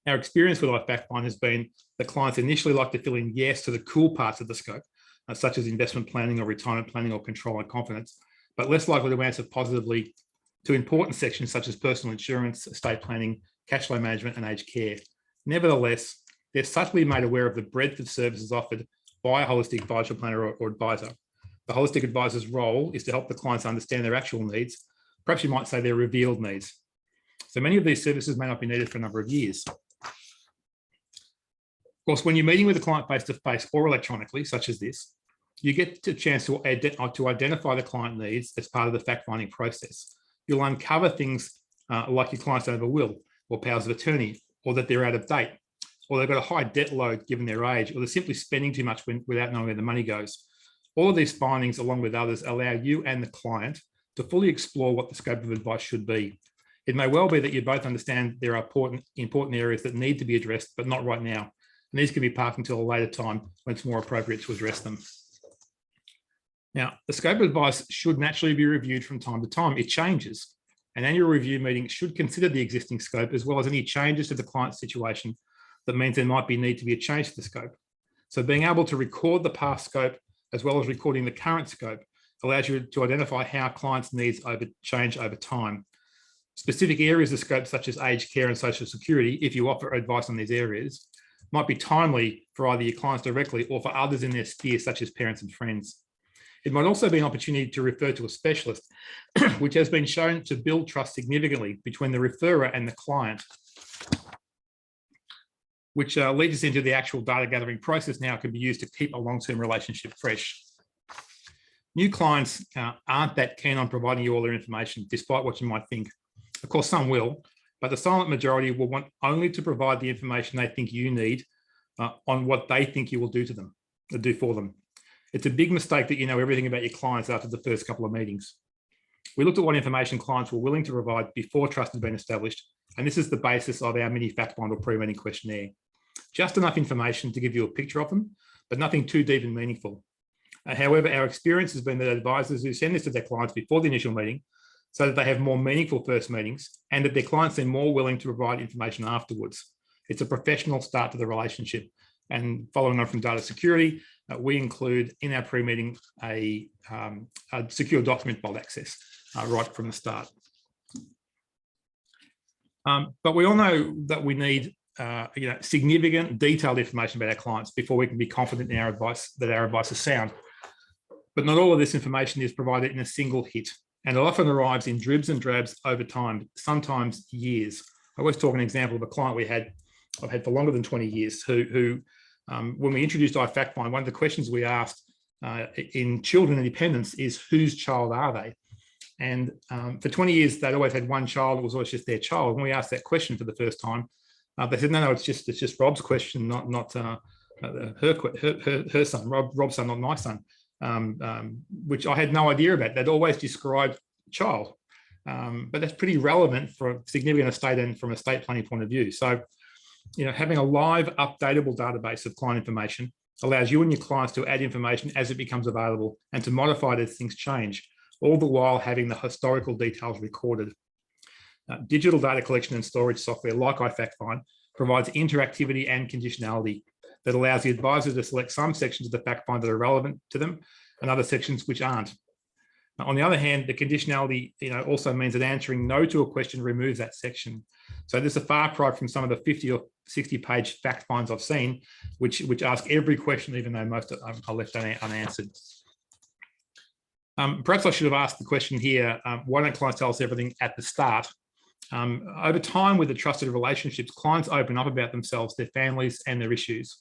Our experience with iFactFind has been that clients initially like to fill in yes to the cool parts of the scope, such as investment planning or retirement planning or control and confidence. but less likely to answer positively to important sections such as personal insurance, estate planning, cash flow management, and aged care. Nevertheless, they're subtly made aware of the breadth of services offered by a holistic financial planner or advisor. The holistic advisor's role is to help the clients understand their actual needs. Perhaps you might say their revealed needs. So many of these services may not be needed for a number of years. Of course, when you're meeting with a client face-to-face or electronically, such as this, you get a chance to identify the client needs as part of the fact-finding process. You'll uncover things like your clients don't have a will or powers of attorney, or that they're out of date, or they've got a high debt load given their age, or they're simply spending too much without knowing where the money goes. All of these findings, along with others, allow you and the client to fully explore what the scope of advice should be. It may well be that you both understand there are important areas that need to be addressed, but not right now. And these can be parked until a later time when it's more appropriate to address them. Now, the scope of advice should naturally be reviewed from time to time. It changes. An annual review meeting should consider the existing scope as well as any changes to the client's situation that means there might need to be a change to the scope. So being able to record the past scope as well as recording the current scope allows you to identify how clients' needs change over time. Specific areas of scope such as aged care and social security, if you offer advice on these areas, might be timely for either your clients directly or for others in their sphere such as parents and friends. It might also be an opportunity to refer to a specialist, which has been shown to build trust significantly between the referrer and the client, which leads us into the actual data gathering process now can be used to keep a long-term relationship fresh. New clients aren't that keen on providing you all their information, despite what you might think. Of course, some will, but the silent majority will want only to provide the information they think you need on what they think you will do for them. It's a big mistake that you know everything about your clients after the first couple of meetings. We looked at what information clients were willing to provide before trust had been established, and this is the basis of our mini fact find or pre-meeting questionnaire. Just enough information to give you a picture of them, but nothing too deep and meaningful. However, our experience has been that advisors who send this to their clients before the initial meeting so that they have more meaningful first meetings and that their clients are more willing to provide information afterwards. It's a professional start to the relationship. And following on from data security, we include in our pre-meeting a secure document vault access right from the start. But we all know that we need significant detailed information about our clients before we can be confident in our advice, that our advice is sound. But not all of this information is provided in a single hit, and it often arrives in dribs and drabs over time, sometimes years. I always talk an example of a client I've had for longer than 20 years who when we introduced iFactFind, one of the questions we asked in children independence is whose child are they? And for 20 years, they'd always had one child. It was always just their child. When we asked that question for the first time, they said, no, it's just Rob's question, not her son, Rob's son, not my son, which I had no idea about. They'd always described child, but that's pretty relevant for a significant estate and from a estate planning point of view. So, having a live, updatable database of client information allows you and your clients to add information as it becomes available and to modify it as things change, all the while having the historical details recorded. Digital data collection and storage software like iFactFind provides interactivity and conditionality that allows the advisor to select some sections of the fact find that are relevant to them and other sections which aren't. On the other hand, the conditionality also means that answering no to a question removes that section. So this is a far cry from some of the 50 or 60 page fact finds I've seen, which ask every question, even though most are left unanswered. Perhaps I should have asked the question here, why don't clients tell us everything at the start? Over time, with the trusted relationships, clients open up about themselves, their families, and their issues.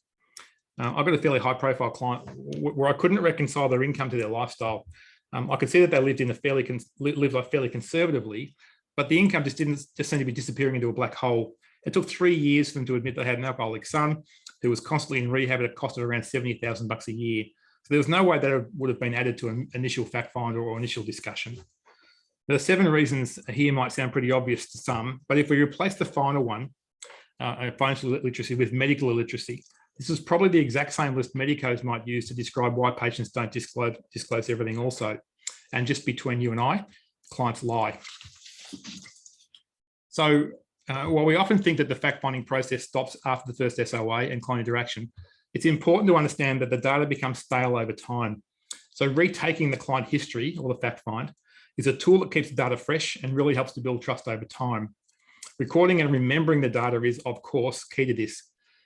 I've got a fairly high-profile client where I couldn't reconcile their income to their lifestyle. I could see that they lived fairly conservatively, but the income just seemed to be disappearing into a black hole. It took 3 years for them to admit they had an alcoholic son who was constantly in rehab at a cost of around $70,000 a year. So there was no way that it would have been added to an initial fact find or initial discussion. The 7 reasons here might sound pretty obvious to some, but if we replace the final one, financial literacy, with medical illiteracy, this is probably the exact same list medicos might use to describe why patients don't disclose everything also. And just between you and I, clients lie. So while we often think that the fact-finding process stops after the first SOA and client interaction, it's important to understand that the data becomes stale over time. So retaking the client history or the fact find is a tool that keeps the data fresh and really helps to build trust over time. Recording and remembering the data is, of course, key to this.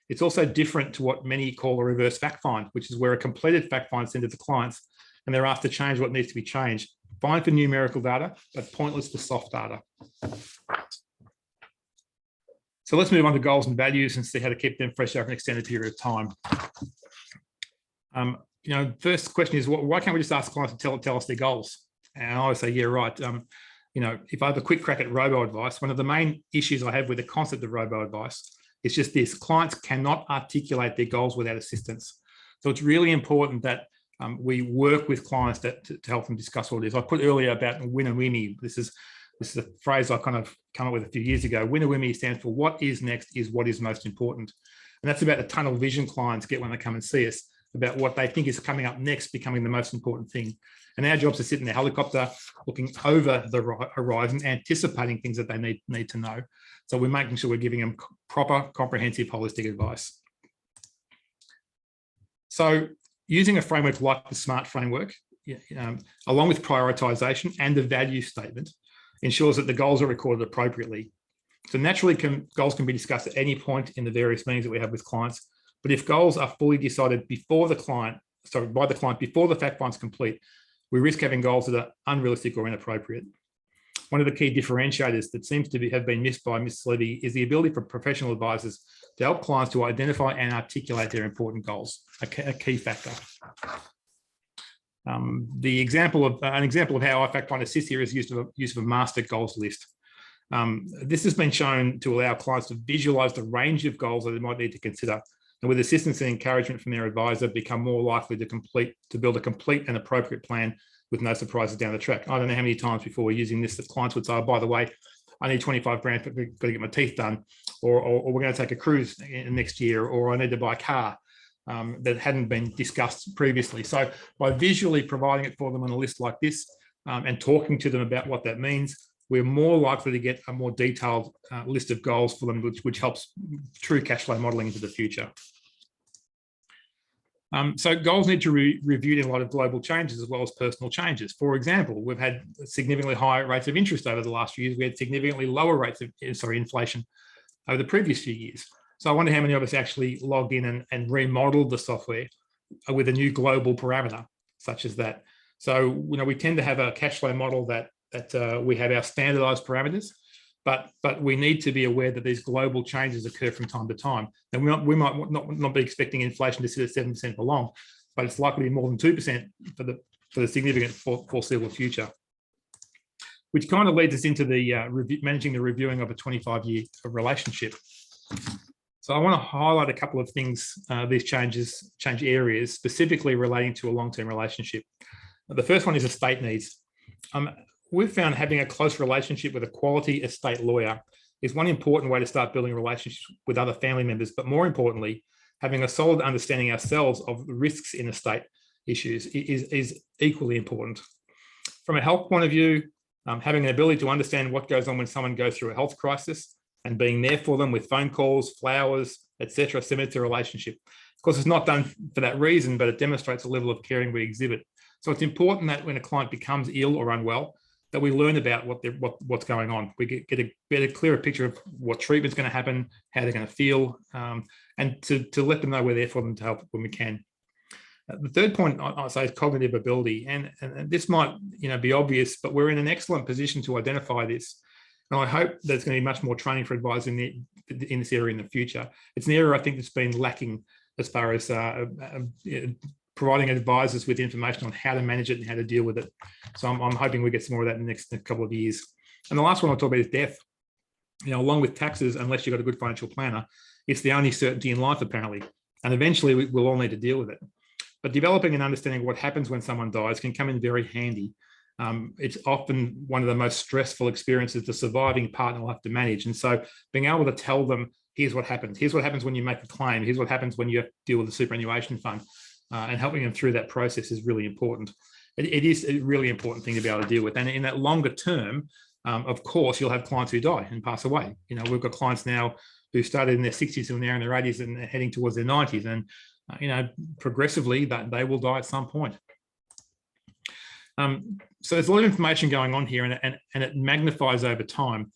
It's also different to what many call a reverse fact find, which is where a completed fact find is sent to clients and they're asked to change what needs to be changed. Fine for numerical data, but pointless for soft data. So let's move on to goals and values and see how to keep them fresh over an extended period of time. First question is, why can't we just ask clients to tell us their goals? And I always say, yeah, right. If I have a quick crack at robo-advice, one of the main issues I have with the concept of robo-advice is just this: clients cannot articulate their goals without assistance. So it's really important that we work with clients to help them discuss what it is. I put earlier about win-a-wimmy. This is a phrase I kind of come up with a few years ago. Win-a-wimmy stands for what is next is what is most important. And that's about the tunnel vision clients get when they come and see us, about what they think is coming up next becoming the most important thing. And our job is to sit in the helicopter looking over the horizon, anticipating things that they need to know. So we're making sure we're giving them proper, comprehensive, holistic advice. So using a framework like the SMART framework, along with prioritization and the value statement, ensures that the goals are recorded appropriately. So naturally, goals can be discussed at any point in the various meetings that we have with clients. But if goals are fully decided by the client before the fact find is complete, we risk having goals that are unrealistic or inappropriate. One of the key differentiators that seems to have been missed by Ms. Levy is the ability for professional advisors to help clients to identify and articulate their important goals, a key factor. An example of how I fact find assist here is use of a master goals list. This has been shown to allow clients to visualize the range of goals that they might need to consider, and with assistance and encouragement from their advisor, become more likely to build a complete and appropriate plan with no surprises down the track. I don't know how many times before we're using this that clients would say, oh, by the way, I need 25 grand, but I've got to get my teeth done, or we're going to take a cruise next year, or I need to buy a car that hadn't been discussed previously. So by visually providing it for them on a list like this and talking to them about what that means, we're more likely to get a more detailed list of goals for them, which helps true cash flow modeling into the future. So goals need to be reviewed in a lot of global changes as well as personal changes. For example, we've had significantly higher rates of interest over the last few years. We had significantly lower rates of inflation over the previous few years. So I wonder how many of us actually logged in and remodeled the software with a new global parameter such as that. So we tend to have a cash flow model that we have our standardized parameters, but we need to be aware that these global changes occur from time to time. And we might not be expecting inflation to sit at 7% for long, but it's likely to be more than 2% for the significant foreseeable future. Which kind of leads us into the managing the reviewing of a 25-year relationship. So I want to highlight a couple of things, these change areas, specifically relating to a long-term relationship. The first one is estate needs. We've found having a close relationship with a quality estate lawyer is one important way to start building relationships with other family members, but more importantly, having a solid understanding ourselves of the risks in estate issues is equally important. From a health point of view, having an ability to understand what goes on when someone goes through a health crisis and being there for them with phone calls, flowers, etc., cements a relationship. Of course, it's not done for that reason, but it demonstrates the level of caring we exhibit. So it's important that when a client becomes ill or unwell, that we learn about what's going on. We get a better, clearer picture of what treatment's going to happen, how they're going to feel, and to let them know we're there for them to help when we can. The third point I say is cognitive ability, and this might be obvious, but we're in an excellent position to identify this. And I hope there's going to be much more training for advisors in this area in the future. It's an area I think that's been lacking as far as providing advisors with information on how to manage it and how to deal with it. So I'm hoping we get some more of that in the next couple of years. And the last one I'll talk about is death. Along with taxes, unless you've got a good financial planner, it's the only certainty in life, apparently. And eventually we'll all need to deal with it. But developing and understanding what happens when someone dies can come in very handy. It's often one of the most stressful experiences the surviving partner will have to manage. And so being able to tell them, here's what happens. Here's what happens when you make a claim. Here's what happens when you have to deal with the superannuation fund. And helping them through that process is really important. It is a really important thing to be able to deal with. And in that longer term, of course, you'll have clients who die and pass away. We've got clients now who started in their 60s and now in their 80s and they're heading towards their 90s. And, progressively they will die at some point. So there's a lot of information going on here, and it magnifies over time.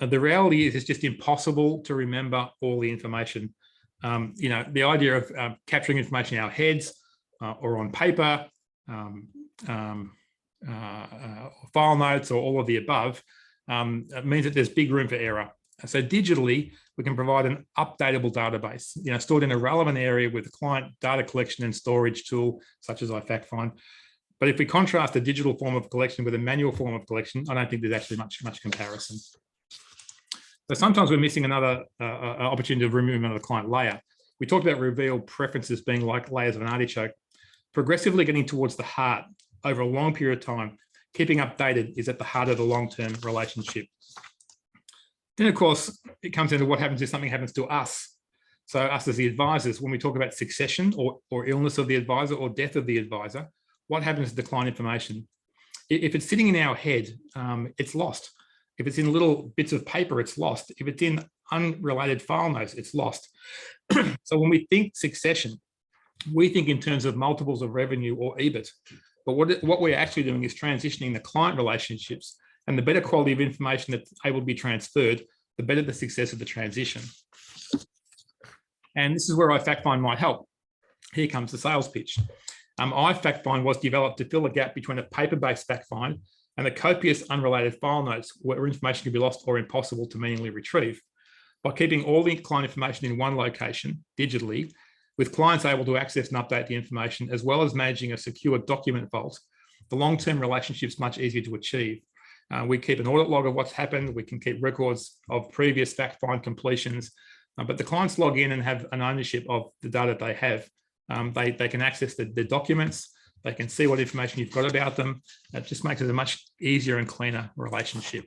The reality is it's just impossible to remember all the information. The idea of capturing information in our heads or on paper, file notes, or all of the above, means that there's big room for error. So digitally, we can provide an updatable database, stored in a relevant area with a client data collection and storage tool, such as iFactFind. But if we contrast a digital form of collection with a manual form of collection, I don't think there's actually much comparison. So sometimes we're missing another opportunity to remove another client layer. We talked about revealed preferences being like layers of an artichoke. Progressively getting towards the heart over a long period of time, keeping updated is at the heart of the long-term relationship. Then, of course, it comes into what happens if something happens to us. So us as the advisors, when we talk about succession or illness of the advisor or death of the advisor, what happens to the client information? If it's sitting in our head, it's lost. If it's in little bits of paper, it's lost. If it's in unrelated file notes, it's lost. So when we think succession, we think in terms of multiples of revenue or EBIT. But what we're actually doing is transitioning the client relationships, and the better quality of information that's able to be transferred, the better the success of the transition. And this is where iFactFind might help. Here comes the sales pitch. iFactFind was developed to fill a gap between a paper-based fact find and the copious unrelated file notes where information can be lost or impossible to manually retrieve. By keeping all the client information in one location digitally, with clients able to access and update the information, as well as managing a secure document vault, the long-term relationship is much easier to achieve. We keep an audit log of what's happened. We can keep records of previous fact find completions, but the clients log in and have an ownership of the data they have. They can access the documents. They can see what information you've got about them. It just makes it a much easier and cleaner relationship.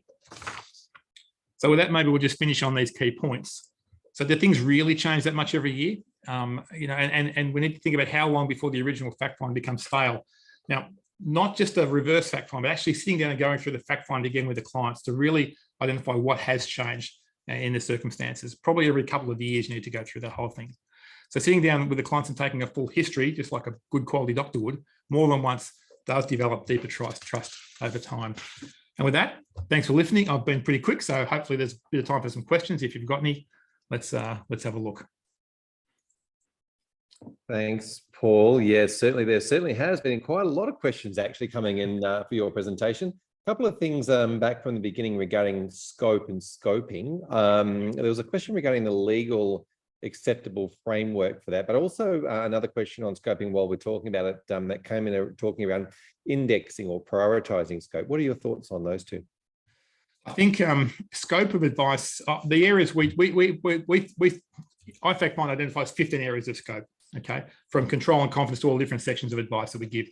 So with that, maybe we'll just finish on these key points. So do things really change that much every year? And we need to think about how long before the original fact find becomes stale. Now, not just a reverse fact find, but actually sitting down and going through the fact find again with the clients to really identify what has changed in the circumstances. Probably every couple of years, you need to go through the whole thing. So sitting down with the clients and taking a full history, just like a good quality doctor would, more than once, does develop deeper trust over time. And with that, thanks for listening. I've been pretty quick, so hopefully there's a bit of time for some questions. If you've got any, let's have a look. Thanks, Paul. Yes, certainly there certainly has been quite a lot of questions actually coming in for your presentation. A couple of things back from the beginning regarding scope and scoping. There was a question regarding the legal acceptable framework for that, but also another question on scoping while we're talking about it that came in talking around indexing or prioritizing scope. What are your thoughts on those two? I think scope of advice, the areas iFactFind identifies 15 areas of scope, okay, from control and confidence to all different sections of advice that we give.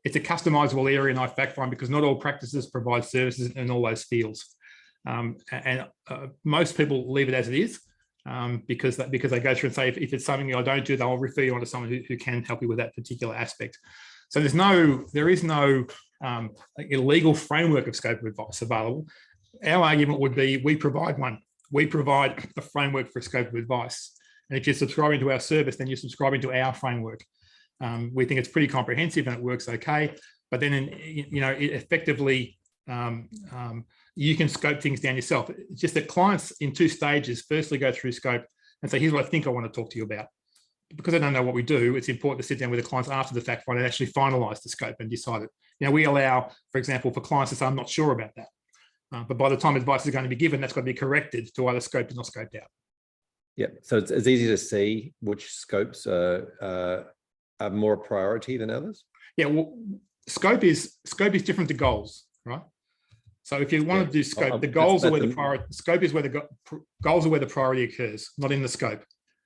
It's a customizable area in iFactFind because not all practices provide services in all those fields. Most people leave it as it is because they go through and say, if it's something I don't do, they'll refer you on to someone who can help you with that particular aspect. So there is no legal framework of scope of advice available. Our argument would be we provide one. We provide a framework for scope of advice. And if you're subscribing to our service, then you're subscribing to our framework. We think it's pretty comprehensive and it works okay. But then, it effectively, you can scope things down yourself. It's just that clients in two stages firstly go through scope and say, here's what I think I want to talk to you about. Because I don't know what we do, it's important to sit down with the clients after the fact find and actually finalize the scope and decide it. We allow, for example, for clients to say, I'm not sure about that. But by the time advice is going to be given, that's got to be corrected to either scoped or not scoped out. Yeah, so it's easy to see which scopes are more a priority than others. Yeah, well, scope is different to goals, right? So if you want to do scope, the goals are where the priority. Scope is where the goals are where the priority occurs, not in the scope.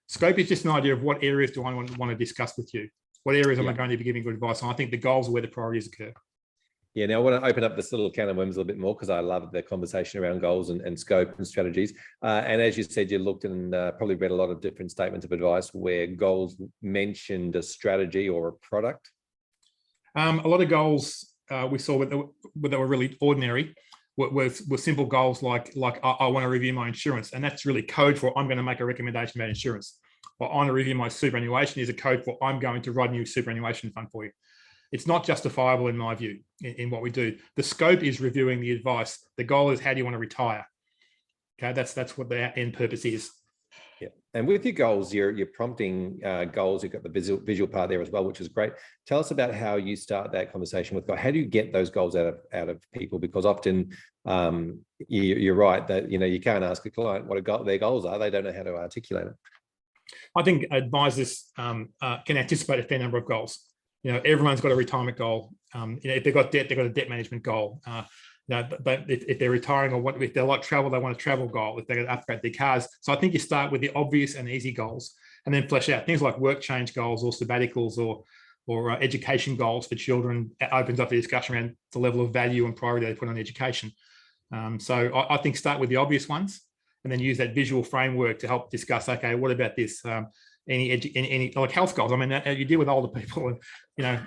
Scope is just an idea of what areas do I want to discuss with you. What areas am I going to be giving good advice on? I think the goals are where the priorities occur. Yeah, now I want to open up this little can of worms a little bit more because I love the conversation around goals and scope and strategies. And as you said, you looked and probably read a lot of different statements of advice where goals mentioned a strategy or a product. A lot of goals we saw that were really ordinary were simple goals like I want to review my insurance. And that's really code for I'm going to make a recommendation about insurance. Or I want to review my superannuation is a code for I'm going to write a new superannuation fund for you. it's not justifiable in my view in what we do. The scope is reviewing the advice. The goal is how do you want to retire? Okay, that's what the end purpose is. Yeah, and with your goals, you're prompting goals. You've got the visual part there as well, which is great. Tell us about how you start that conversation with God. How do you get those goals out of people? Because often you're right that you can't ask a client what their goals are. They don't know how to articulate it. I think advisors can anticipate a fair number of goals. Everyone's got a retirement goal. If they've got debt, they've got a debt management goal. If they're retiring or if they like travel, they want a travel goal. If they're going to upgrade their cars. So I think you start with the obvious and easy goals and then flesh out things like work change goals or sabbaticals or education goals for children. It opens up the discussion around the level of value and priority they put on education. So I think start with the obvious ones and then use that visual framework to help discuss, okay, what about this? Any like health goals? I mean, you deal with older people and,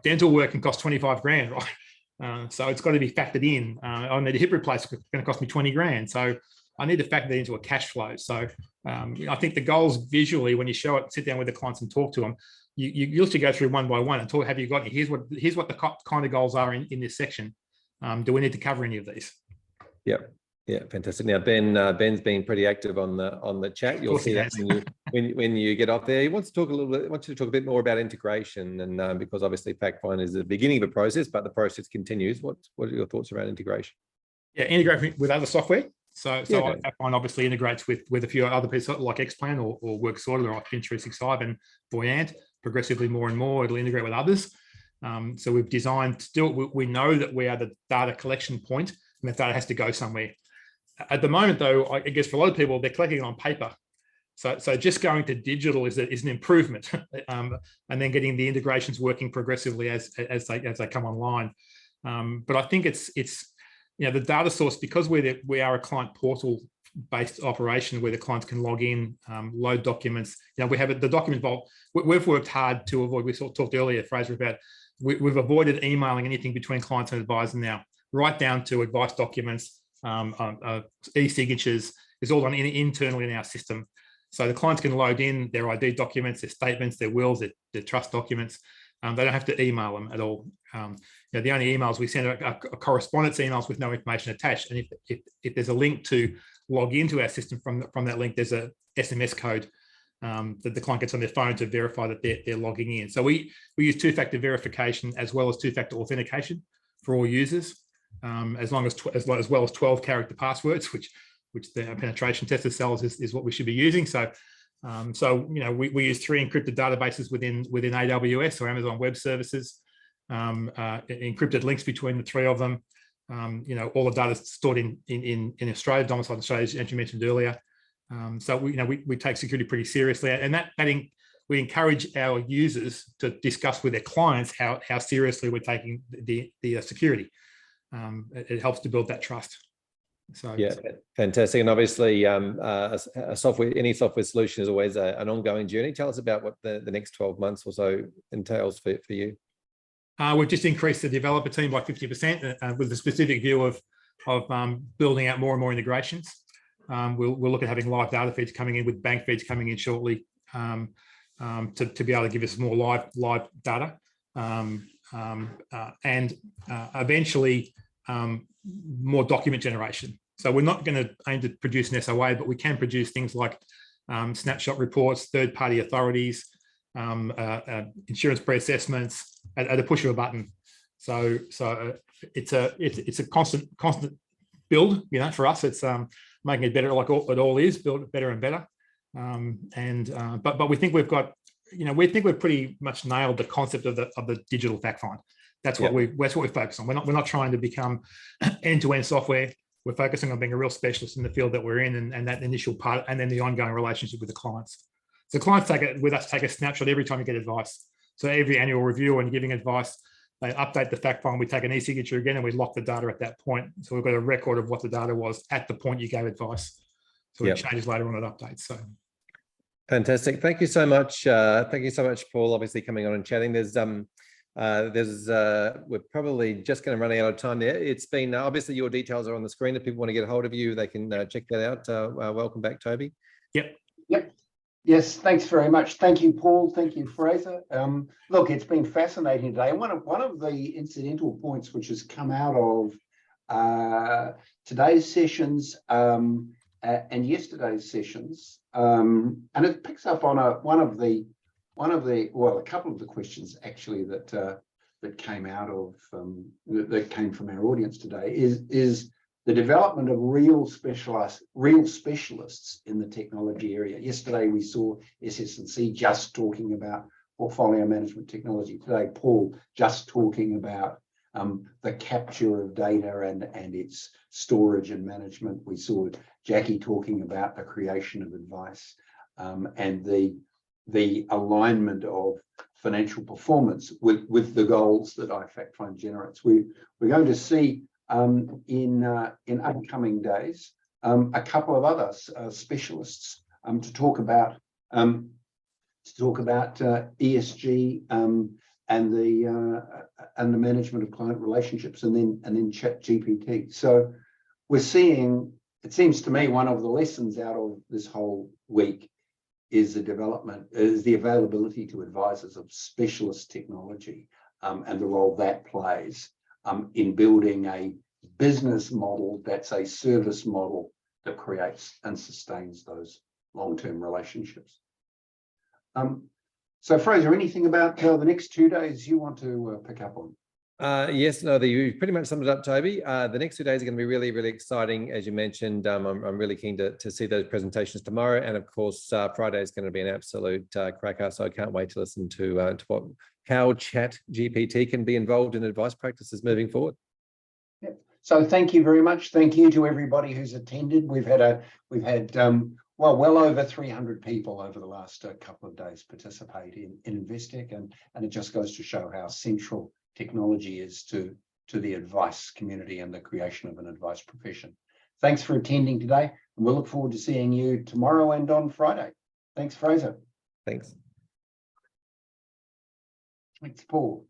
dental work can cost 25 grand, right? So it's got to be factored in. I need a hip replacement, it's going to cost me 20 grand. So I need to factor that into a cash flow. So I think the goals visually, when you show it, sit down with the clients and talk to them, you literally go through one by one and talk, have you got, here's what the kind of goals are in this section. Do we need to cover any of these? Yeah, fantastic. Now Ben's been pretty active on the chat. You'll see that when you get off there. He wants to talk wants you to talk a bit more about integration, and because obviously fact find is the beginning of a process, but the process continues. What are your thoughts around integration? Yeah, integrating with other software. So Yeah. fact find obviously integrates with a few other pieces like Xplan or WorkSorted or Fin 365 and Voyant. Progressively more and more, it'll integrate with others. So we've designed to do it. We know that we are the data collection point, and that data has to go somewhere. At the moment, though, I guess for a lot of people, they're collecting it on paper. So just going to digital is an improvement, and then getting the integrations working progressively as they come online. But I think it's the data source, because we are a client portal based operation where the clients can log in, load documents. We have the document vault. We've worked hard to avoid. We talked earlier, Fraser, about we've avoided emailing anything between clients and advisor now, right down to advice documents. E-signatures is all done internally in our system. So the clients can load in their ID documents, their statements, their wills, their trust documents. They don't have to email them at all. The only emails we send are correspondence emails with no information attached. And if there's a link to log into our system from that link, there's a SMS code that the client gets on their phone to verify that they're logging in. So we use two-factor verification as well as two-factor authentication for all users. As well as 12-character passwords, which the penetration tester sells is what we should be using. So we use 3 encrypted databases within AWS or Amazon Web Services, encrypted links between the 3 of them. All the data is stored in Australia, domiciled in Australia, as you mentioned earlier. So we take security pretty seriously, and we encourage our users to discuss with their clients how seriously we're taking the security. It helps to build that trust. So yeah, fantastic. And obviously, any software solution is always an ongoing journey. Tell us about what the next 12 months or so entails for you. We've just increased the developer team by 50% with the specific view of building out more and more integrations. We'll look at having live data feeds coming in, with bank feeds coming in shortly, to be able to give us more live data. And eventually more document generation. So we're not going to aim to produce an SOA, but we can produce things like snapshot reports, third-party authorities, insurance pre-assessments at a push of a button. So it's a constant build. For us, it's making it better, like it all is, build it better and better. But we think we've got. We think we've pretty much nailed the concept of the digital fact find. That's what we focus on. We're not trying to become end-to-end software. We're focusing on being a real specialist in the field that we're in, and that initial part, and then the ongoing relationship with the clients. So clients take a snapshot every time you get advice. So every annual review and giving advice, they update the fact find. We take an e-signature again, and we lock the data at that point. So we've got a record of what the data was at the point you gave advice. So it changes later on, it updates. So. Fantastic. Thank you so much. Thank you so much, Paul, obviously coming on and chatting. We're probably just going to run out of time there. It's been, obviously your details are on the screen. If people want to get a hold of you, they can check that out. Welcome back, Toby. Yep. Yes, thanks very much. Thank you, Paul. Thank you, Fraser. Look, it's been fascinating today. One of the incidental points which has come out of today's sessions and yesterday's sessions, and it picks up on a couple of the questions actually that came out of that came from our audience today is the development of real specialists in the technology area. Yesterday we saw SS&C just talking about portfolio management technology. Today, Paul just talking about the capture of data and its storage and management. We saw Jackie talking about the creation of advice and the alignment of financial performance with the goals that iFact Fund generates. We're going to see in upcoming days a couple of other specialists to talk about ESG and the management of client relationships, and then ChatGPT. So we're seeing, it seems to me, one of the lessons out of this whole week is the availability to advisors of specialist technology and the role that plays in building a business model that's a service model that creates and sustains those long-term relationships. So Fraser, anything about the next 2 days you want to pick up on? Yes, no, you pretty much summed it up, Toby. The next 2 days are going to be really, really exciting. As you mentioned, I'm really keen to see those presentations tomorrow. And of course, Friday is going to be an absolute cracker. So I can't wait to listen to how ChatGPT can be involved in advice practices moving forward. Yeah. So thank you very much. Thank you to everybody who's attended. We've had well over 300 people over the last couple of days participate in InvestTech, and it just goes to show how central technology is to the advice community and the creation of an advice profession. Thanks for attending today, and we'll look forward to seeing you tomorrow and on Friday. Thanks, Fraser. Thanks. Thanks, Paul.